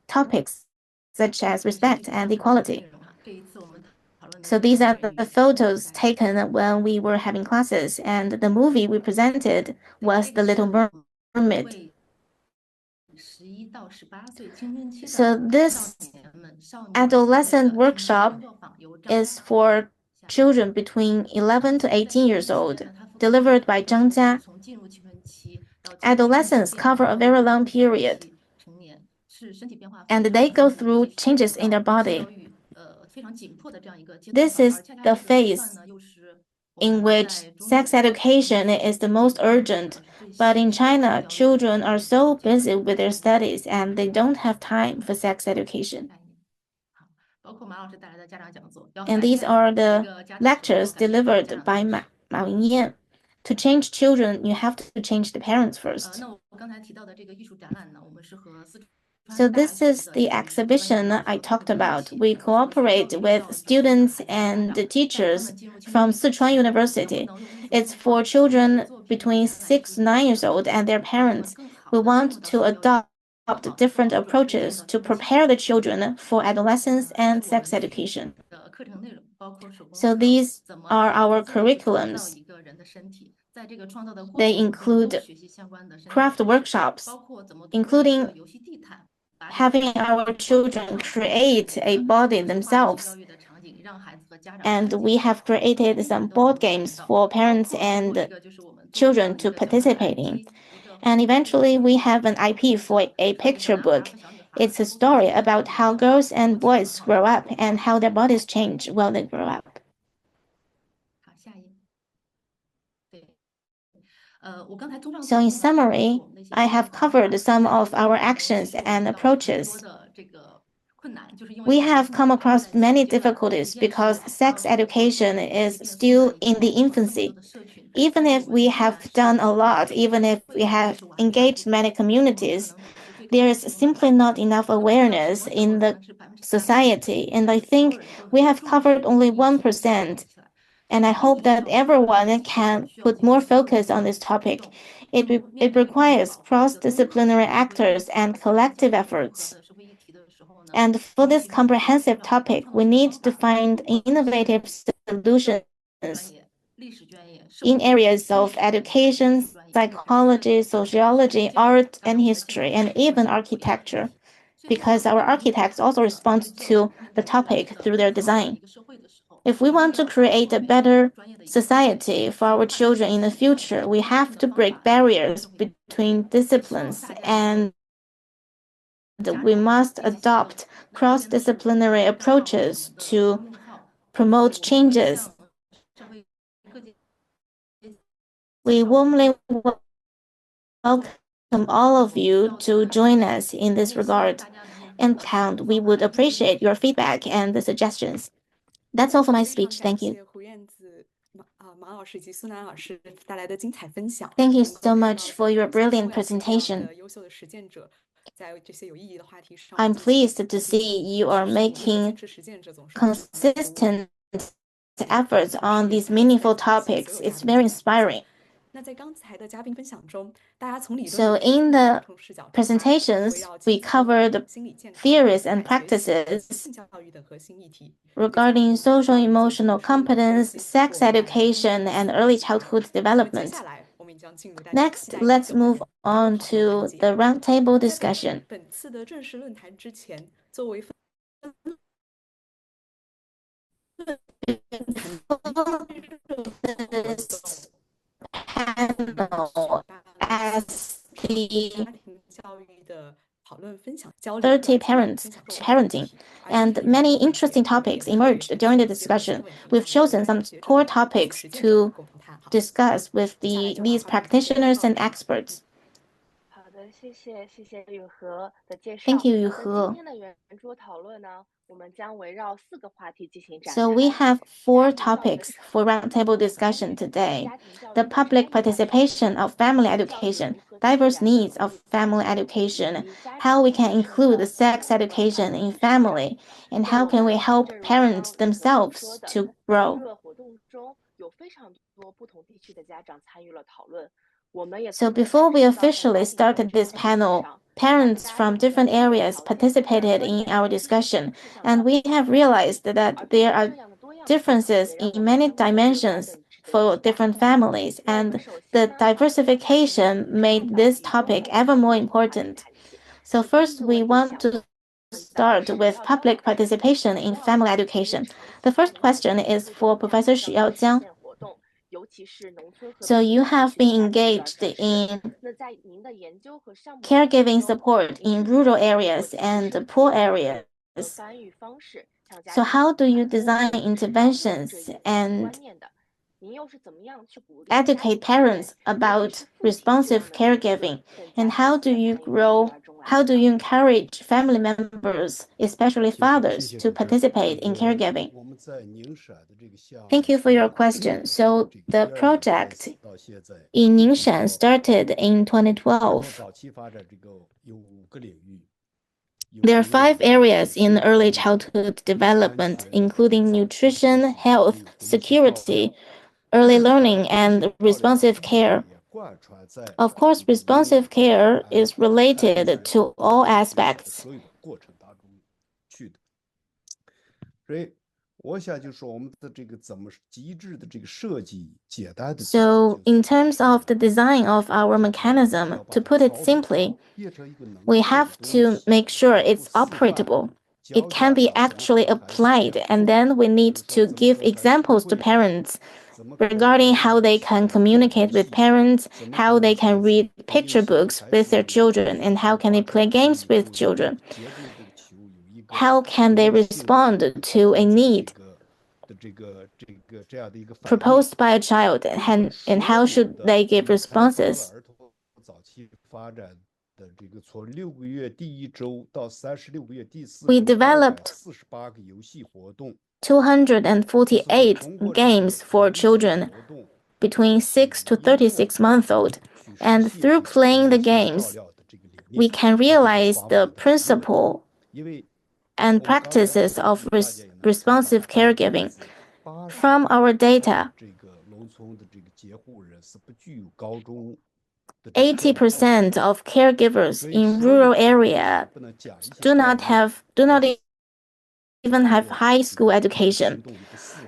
topics such as respect and equality. So these are the photos taken when we were having classes, and the movie we presented was The Little Mermaid. So this adolescent workshop is for children between 11 to 18 years old, delivered by Zhang Jia. Adolescents cover a very long period, and they go through changes in their body. This is the phase in which sex education is the most urgent. But in China, children are so busy with their studies and they don't have time for sex education. And these are the lectures delivered by Ma Yingyan. To change children, you have to change the parents first. So this is the exhibition I talked about. We cooperate with students and teachers from Sichuan University. It's for children between 6 to 9 years old and their parents. We want to adopt different approaches to prepare the children for adolescence and sex education. So these are our curriculums. They include craft workshops, including having our children create a body themselves. And we have created some board games for parents and children to participate in. And eventually we have an IP for a picture book. It's a story about how girls and boys grow up and how their bodies change while they grow up. So in summary, I have covered some of our actions and approaches. We have come across many difficulties because sex education is still in the infancy. Even if we have done a lot, even if we have engaged many communities, there is simply not enough awareness in the society. And I think we have covered only 1%. And I hope that everyone can put more focus on this topic. It requires cross-disciplinary actors and collective efforts. And for this comprehensive topic, we need to find innovative solutions in areas of education, psychology, sociology, art and history, and even architecture, because our architects also respond to the topic through their design. If we want to create a better society for our children in the future, we have to break barriers between disciplines, and we must adopt cross-disciplinary approaches to promote changes. We warmly welcome all of you to join us in this regard, and we would appreciate your feedback and the suggestions. That's all for my speech. Thank you. Thank you so much for your brilliant presentation. I'm pleased to see you are making consistent efforts on these meaningful topics. It's very inspiring. So in the presentations, we covered theories and practices regarding social emotional competence, sex education, and early childhood development. Next, let's move on to the roundtable discussion. Panel as the 30 parents parenting, and many interesting topics emerged during the discussion. We've chosen some core topics to discuss with these practitioners and experts. Thank you, Yu He. So we have 4 topics for roundtable discussion today: the public participation of family education, diverse needs of family education, how we can include the sex education in family, and how can we help parents themselves to grow. So before we officially started this panel, parents from different areas participated in our discussion, and we have realized that there are differences in many dimensions for different families, and the diversification made this topic ever more important. So first, we want to start with public participation in family education. The first question is for Professor Xu Yaojiang. So you have been engaged in caregiving support in rural areas and poor areas. So how do you design interventions and educate parents about responsive caregiving? And how do you encourage family members, especially fathers, to participate in caregiving? Thank you for your question. So the project in Ningxian started in 2012. There are 5 areas in early childhood development, including nutrition, health, security, early learning, and responsive care. Of course, responsive care is related to all aspects. So, in terms of the design of our mechanism, to put it simply, we have to make sure it's operable. It can be actually applied, and then we need to give examples to parents regarding how they can communicate with parents, how they can read picture books with their children, and how can they play games with children. How can they respond to a need proposed by a child, and how should they give responses? We developed 248 games for children between 6 to 36-month-old, and through playing the games, we can realize the principle and practices of responsive caregiving. From our data, 80% of caregivers in rural area do not even have high school education.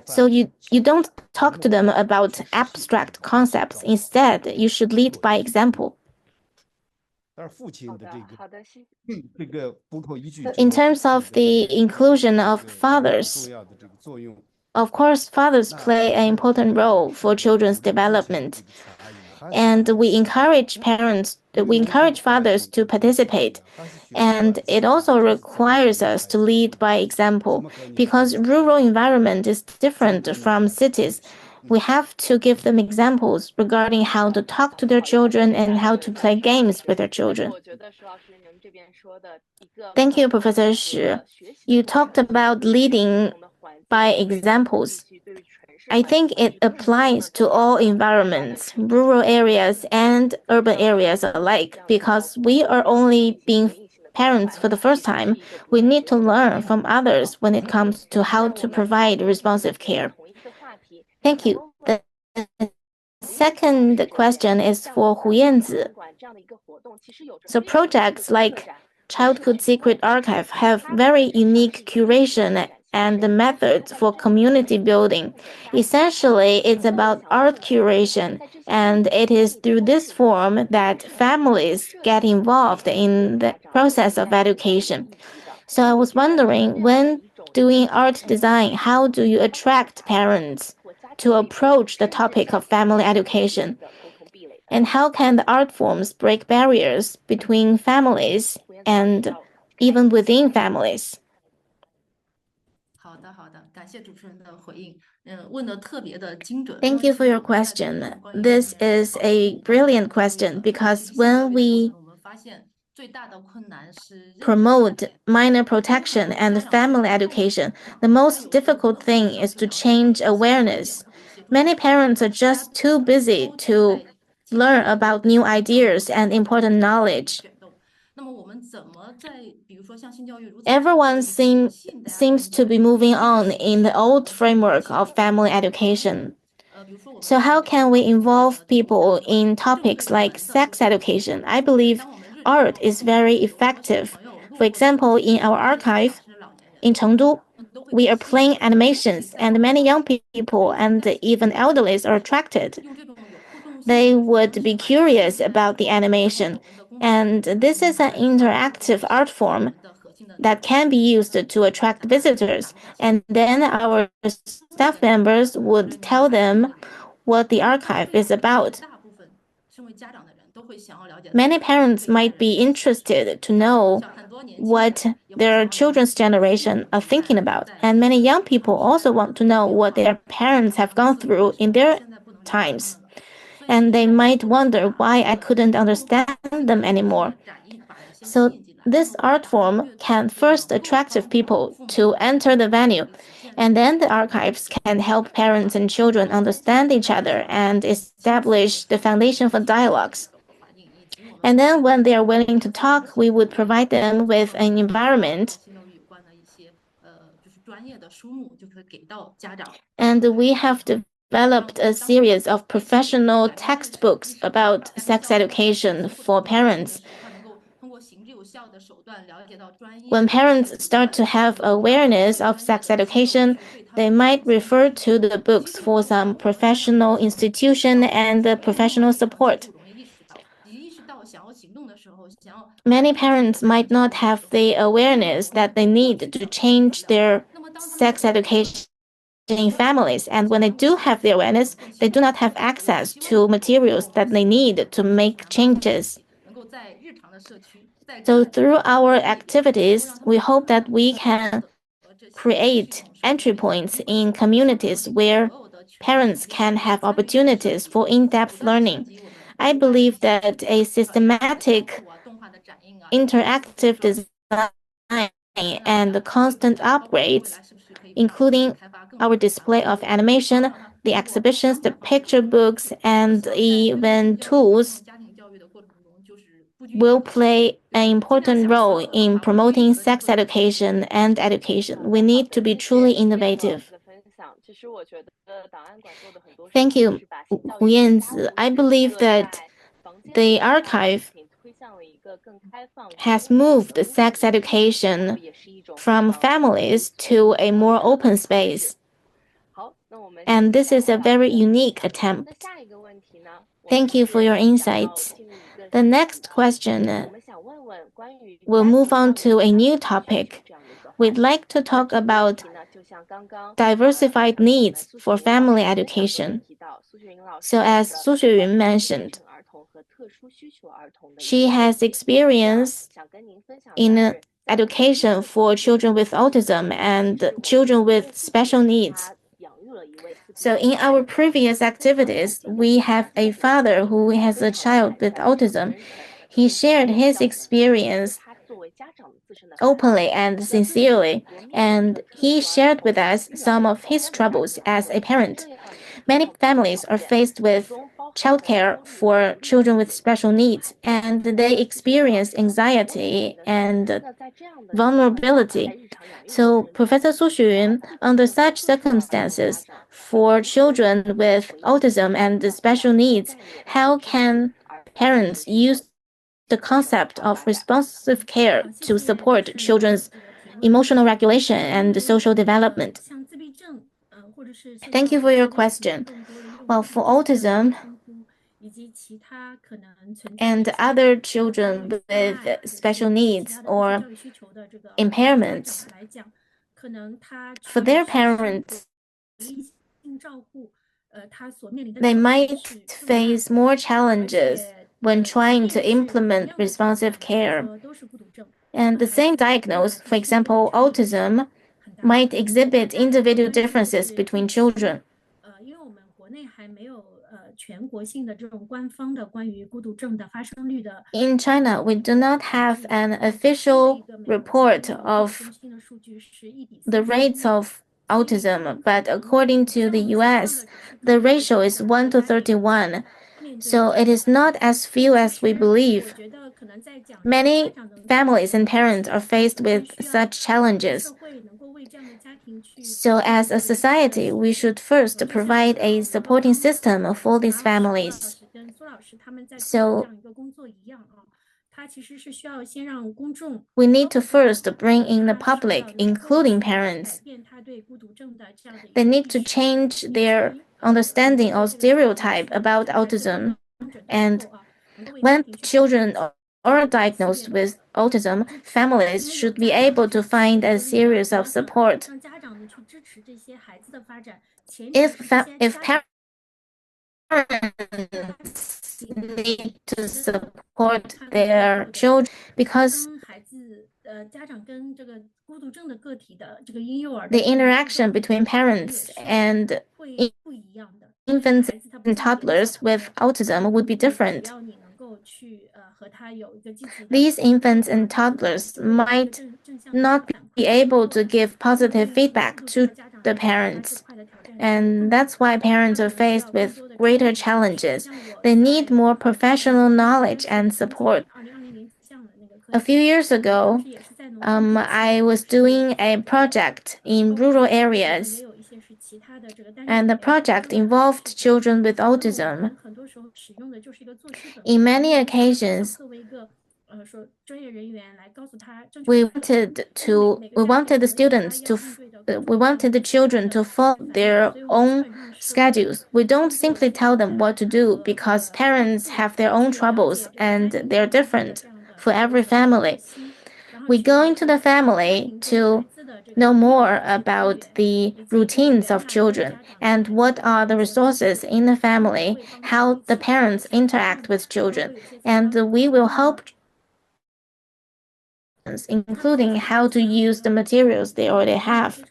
So you don't talk to them about abstract concepts. Instead, you should lead by example. In terms of the inclusion of fathers, of course, fathers play an important role for children's development. And we encourage fathers to participate. And it also requires us to lead by example, because rural environment is different from cities. We have to give them examples regarding how to talk to their children and how to play games with their children. Thank you, Professor Shi. You talked about leading by examples. I think it applies to all environments, rural areas and urban areas alike, because we are only being parents for the first time. We need to learn from others when it comes to how to provide responsive care. Thank you. The second question is for Hu Yanzi. So projects like Childhood Secret Archive have very unique curation and methods for community building. Essentially, it's about art curation, and it is through this form that families get involved in the process of education. So I was wondering, when doing art design, how do you attract parents to approach the topic of family education? And how can the art forms break barriers between families and even within families? Thank you for your question. This is a brilliant question, because when we promote minor protection and family education, the most difficult thing is to change awareness. Many parents are just too busy to learn about new ideas and important knowledge. Everyone seems to be moving on in the old framework of family education. So how can we involve people in topics like sex education? I believe art is very effective. For example, in our archive in Chengdu, we are playing animations, and many young people and even elderly are attracted. They would be curious about the animation, and this is an interactive art form that can be used to attract visitors, and then our staff members would tell them what the archive is about. Many parents might be interested to know what their children's generation are thinking about, and many young people also want to know what their parents have gone through in their times. And they might wonder why I couldn't understand them anymore. So this art form can first attract people to enter the venue, and then the archives can help parents and children understand each other and establish the foundation for dialogues. And then when they are willing to talk, we would provide them with an environment. And we have developed a series of professional textbooks about sex education for parents. When parents start to have awareness of sex education, they might refer to the books for some professional institution and professional support. Many parents might not have the awareness that they need to change their sex education in families, and when they do have the awareness, they do not have access to materials that they need to make changes. So through our activities, we hope that we can create entry points in communities where parents can have opportunities for in-depth learning. I believe that a systematic interactive design and constant upgrades, including our display of animation, the exhibitions, the picture books, and even tools, will play an important role in promoting sex education and education. We need to be truly innovative. Thank you, Hu Yanzi. I believe that the archive has moved sex education from families to a more open space. And this is a very unique attempt. Thank you for your insights. The next question will move on to a new topic. We'd like to talk about diversified needs for family education. So as Su Xueyun mentioned, she has experience in education for children with autism and children with special needs. So in our previous activities, we have a father who has a child with autism. He shared his experience openly and sincerely, and he shared with us some of his troubles as a parent. Many families are faced with childcare for children with special needs, and they experience anxiety and vulnerability. So, Professor Su Xuyun, under such circumstances, for children with autism and special needs, how can parents use the concept of responsive care to support children's emotional regulation and social development? Thank you for your question. Well, for autism and other children with special needs or impairments, for their parents, they might face more challenges when trying to implement responsive care. And the same diagnosis, for example, autism, might exhibit individual differences between children. In China, we do not have an official report of the rates of autism, but according to the US, the ratio is 1 to 31. So it is not as few as we believe. Many families and parents are faced with such challenges. So as a society, we should first provide a supporting system for these families. So we need to first bring in the public, including parents. They need to change their understanding or stereotype about autism. And when children are diagnosed with autism, families should be able to find a series of support. If parents need to support their children because 当孩子家长跟这个孤独症的个体的这个婴幼儿 the interaction between parents and 会不一样的。 infants 孩子他不 and 像你 toddlers with autism would be 只 different. 要你能够去和他有一个积极的 These infants and toddlers might 正向的 not 反馈 be able to give positive feedback to the parents. And that's why parents are faced with greater challenges. They need more professional knowledge and support. A few years ago, I was doing a project in rural areas, and the project involved children with autism. In many occasions, we wanted the students to we wanted the children to follow their own schedules. We don't simply tell them what to do because parents have their own troubles and they're different for every family. We go into the family to know more about the routines of children and what are the resources in the family, how the parents interact with children, and we will help, including how to use the materials they already have.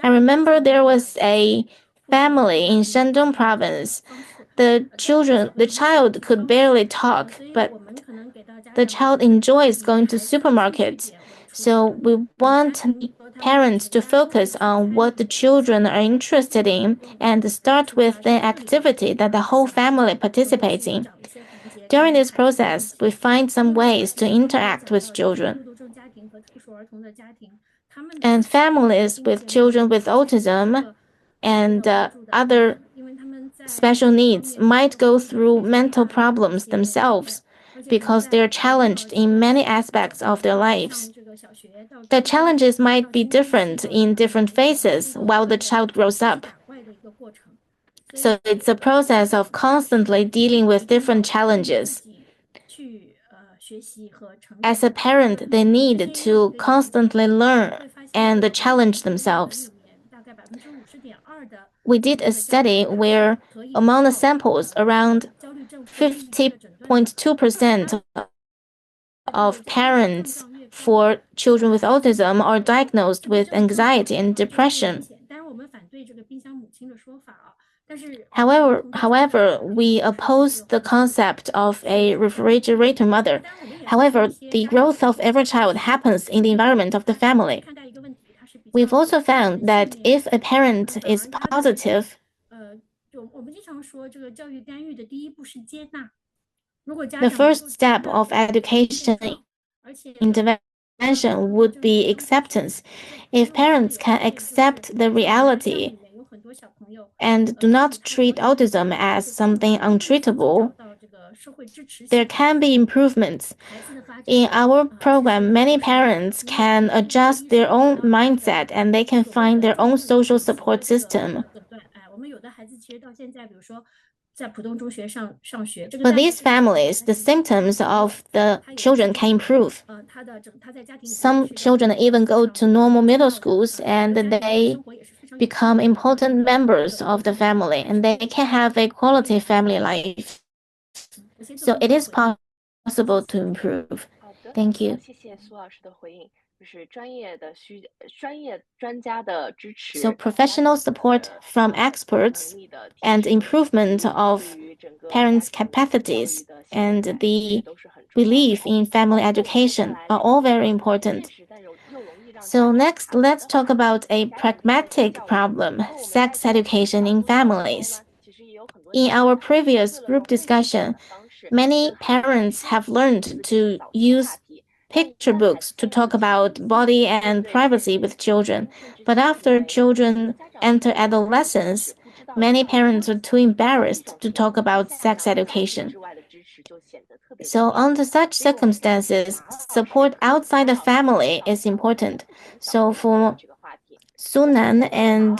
I remember there was a family in Shandong province. The child could barely talk, but the child enjoys going to supermarkets. So we want parents to focus on what the children are interested in and start with the activity that the whole family participates in. During this process, we find some ways to interact with children. And families with children with autism and other special needs might go through mental problems themselves because they're challenged in many aspects of their lives. The challenges might be different in different phases while the child grows up. So it's a process of constantly dealing with different challenges. As a parent, they need to constantly learn and challenge themselves. We did a study where among the samples, around 50.2% of parents for children with autism are diagnosed with anxiety and depression. However, we oppose the concept of a refrigerator mother. However, the growth of every child happens in the environment of the family. We've also found that if a parent is positive, the first step of education intervention would be acceptance. If parents can accept the reality and do not treat autism as something untreatable, there can be improvements. In our program, many parents can adjust their own mindset and they can find their own social support system. For these families, the symptoms of the children can improve. Some children even go to normal middle schools and they become important members of the family and they can have a quality family life. So it is possible to improve. Thank you. So professional support from experts and improvement of parents' capacities and the belief in family education are all very important. So next, let's talk about a pragmatic problem, sex education in families. In our previous group discussion, many parents have learned to use picture books to talk about body and privacy with children. But after children enter adolescence, many parents are too embarrassed to talk about sex education. So under such circumstances, support outside the family is important. So for Sunan and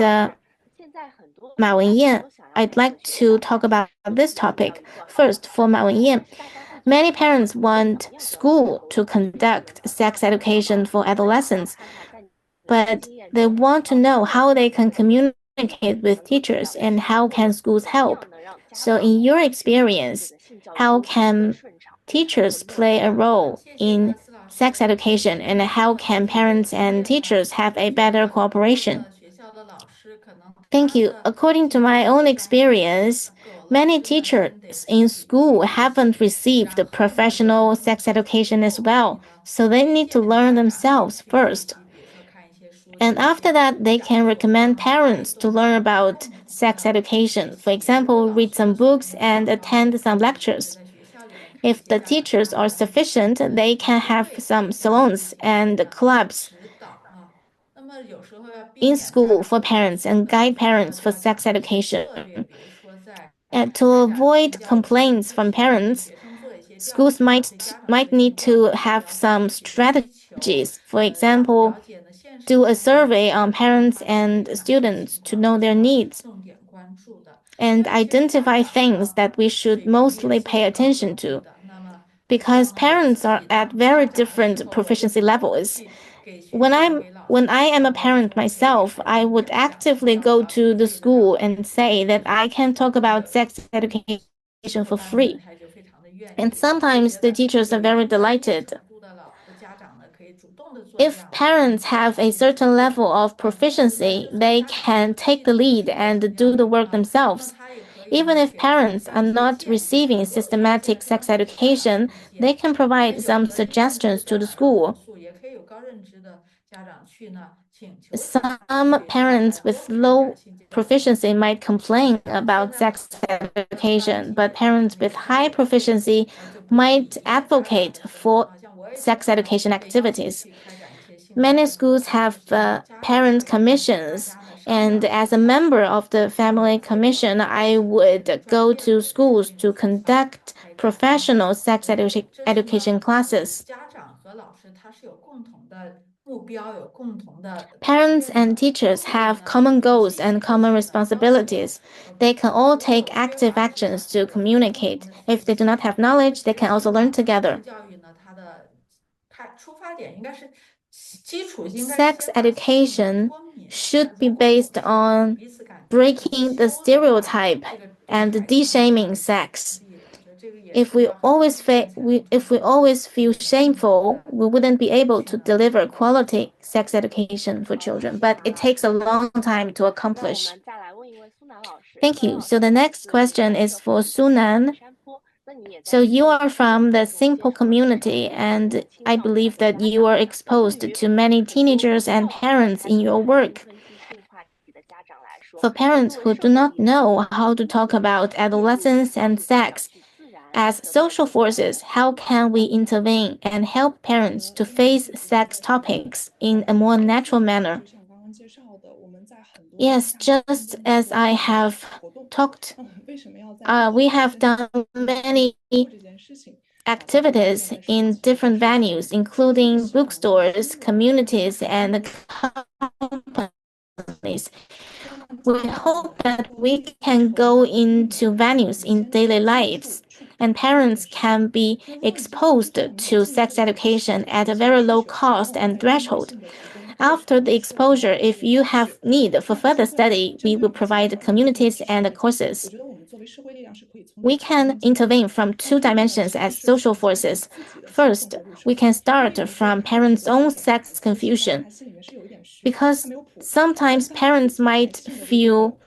Ma Wenyan, I'd like to talk about this topic. First, for Ma Wenyan, many parents want school to conduct sex education for adolescents, but they want to know how they can communicate communicate with teachers, and how can schools help? So in your experience, how can teachers play a role in sex education, and how can parents and teachers have a better cooperation? Thank you. According to my own experience, many teachers in school haven't received professional sex education as well, so they need to learn themselves first. And after that, they can recommend parents to learn about sex education. For example, read some books and attend some lectures. If the teachers are sufficient, they can have some salons and clubs in school for parents and guide parents for sex education. And to avoid complaints from parents, schools might need to have some strategies. For example, do a survey on parents and students to know their needs and identify things that we should mostly pay attention to. Because parents are at very different proficiency levels. When I am a parent myself, I would actively go to the school and say that I can talk about sex education for free. And sometimes the teachers are very delighted. If parents have a certain level of proficiency, they can take the lead and do the work themselves. Even if parents are not receiving systematic sex education, they can provide some suggestions to the school. Some parents with low proficiency might complain about sex education, but parents with high proficiency might advocate for sex education activities. Many schools have parent commissions, and as a member of the family commission, I would go to schools to conduct professional sex education classes. Parents and teachers have common goals and common responsibilities. They can all take active actions to communicate. If they do not have knowledge, they can also learn together. Sex education should be based on breaking the stereotype and de-shaming sex. If we always feel shameful, we wouldn't be able to deliver quality sex education for children, but it takes a long time to accomplish. Thank you. So the next question is for Sunan. So you are from the Simple community, and I believe that you are exposed to many teenagers and parents in your work. For parents who do not know how to talk about adolescence and sex, as social forces, how can we intervene and help parents to face sex topics in a more natural manner? Yes, just as I have talked, we have done many activities in different venues, including bookstores, communities, and companies. We hope that we can go into venues in daily lives, and parents can be exposed to sex education at a very low cost and threshold. After the exposure, if you have need for further study, we will provide communities and courses. We can intervene from two dimensions as social forces. First, we can start from parents' own sex confusion, because sometimes parents might feel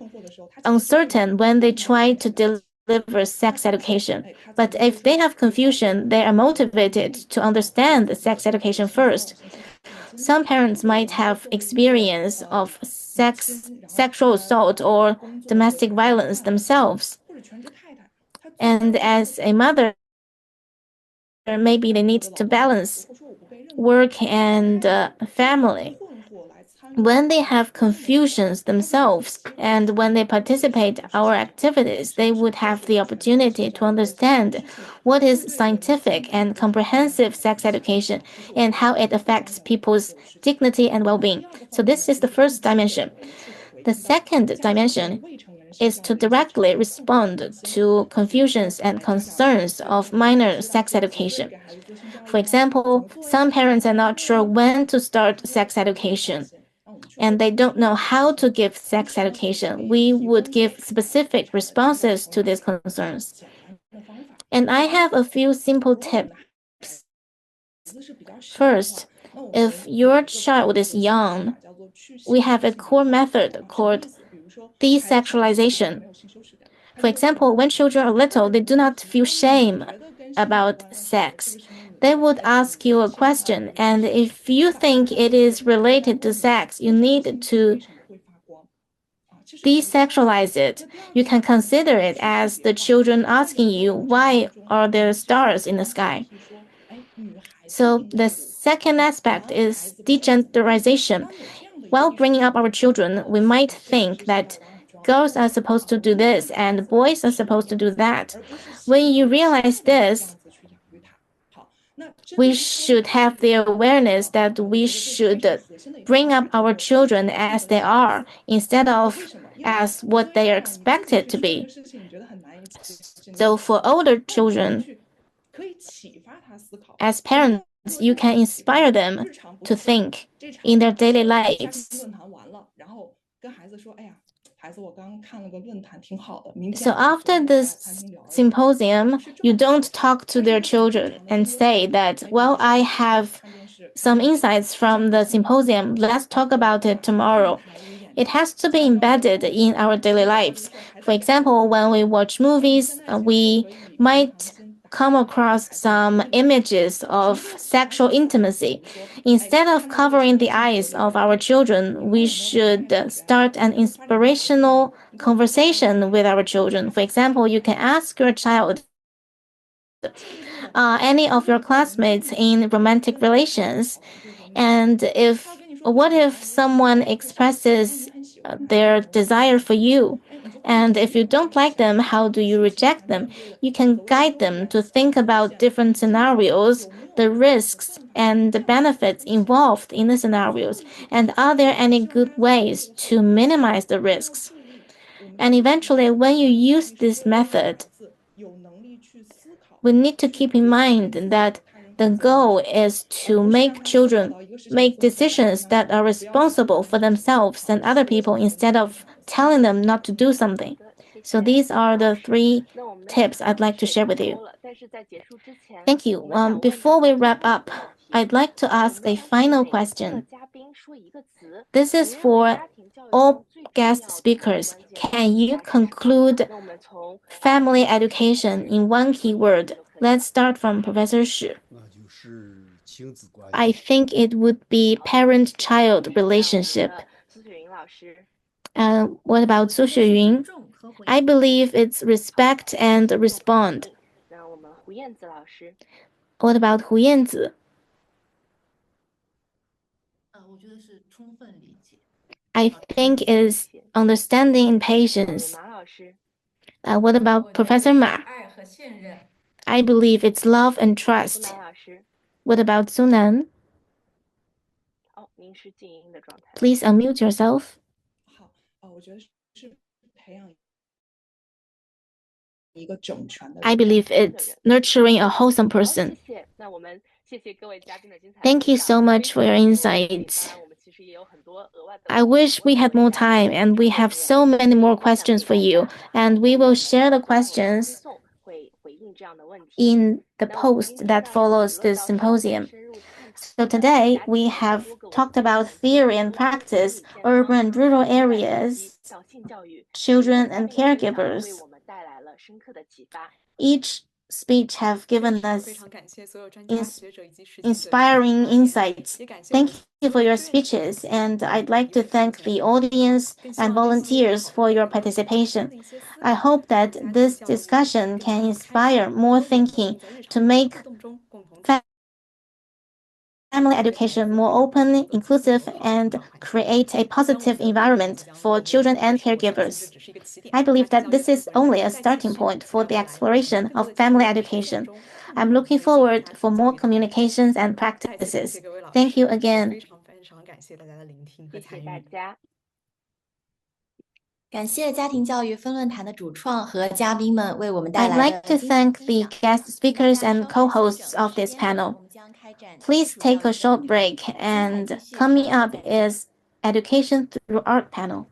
uncertain when they try to deliver sex education. But if they have confusion, they are motivated to understand the sex education first. Some parents might have experience of sexual assault or domestic violence themselves. And as a mother, maybe they need to balance work and family. When they have confusions themselves and when they participate in our activities, they would have the opportunity to understand what is scientific and comprehensive sex education and how it affects people's dignity and well-being. So this is the first dimension. The second dimension is to directly respond to confusions and concerns of minor sex education. For example, some parents are not sure when to start sex education. and they don't know how to give sex education, we would give specific responses to these concerns. And I have a few simple tips. First, if your child is young, we have a core method called desexualization. For example, when children are little, they do not feel shame about sex. They would ask you a question, and if you think it is related to sex, you need to desexualize it. You can consider it as the children asking you, why are there stars in the sky? So the second aspect is degenderization. While bringing up our children, we might think that girls are supposed to do this and boys are supposed to do that. When you realize this, we should have the awareness that we should bring up our children as they are instead of as what they are expected to be. So for older children, as parents, you can inspire them to think in their daily lives. So after this symposium, you don't talk to their children and say that, well, I have some insights from the symposium. Let's talk about it tomorrow. It has to be embedded in our daily lives. For example, when we watch movies, we might come across some images of sexual intimacy. Instead of covering the eyes of our children, we should start an inspirational conversation with our children. For example, you can ask your child, any of your classmates in romantic relations, and what if someone expresses their desire for you? And if you don't like them, how do you reject them? You can guide them to think about different scenarios, the risks and the benefits involved in the scenarios, and are there any good ways to minimize the risks? And eventually, when you use this method, we need to keep in mind that the goal is to make children make decisions that are responsible for themselves and other people instead of telling them not to do something. So these are the 3 tips I'd like to share with you. Thank you. Before we wrap up, I'd like to ask a final question. This is for all guest speakers. Can you conclude family education in 1 keyword? Let's start from Professor Shi. I think it would be parent-child relationship. What about Su Xueyun? I believe it's respect and respond. What about Hu Yanzi? I think it is understanding and patience. What about Professor Ma? I believe it's love and trust. What about Sunan? Please unmute yourself. I believe it's nurturing a wholesome person. Thank you so much for your insights. I wish we had more time, and we have so many more questions for you, and we will share the questions in the post that follows this symposium. So today we have talked about theory and practice, urban and rural areas, children and caregivers. Each speech have given us inspiring insights. Thank you for your speeches, and I'd like to thank the audience and volunteers for your participation. I hope that this discussion can inspire more thinking to make family education more open, inclusive, and create a positive environment for children and caregivers. I believe that this is only a starting point for the exploration of family education. I'm looking forward for more communications and practices. Thank you again. 感谢家庭教育分论坛的主创和嘉宾们为我们带 I'd 来 like to thank the guest speakers and co-hosts of this panel. Please take a short break, and coming up is Education through Art panel.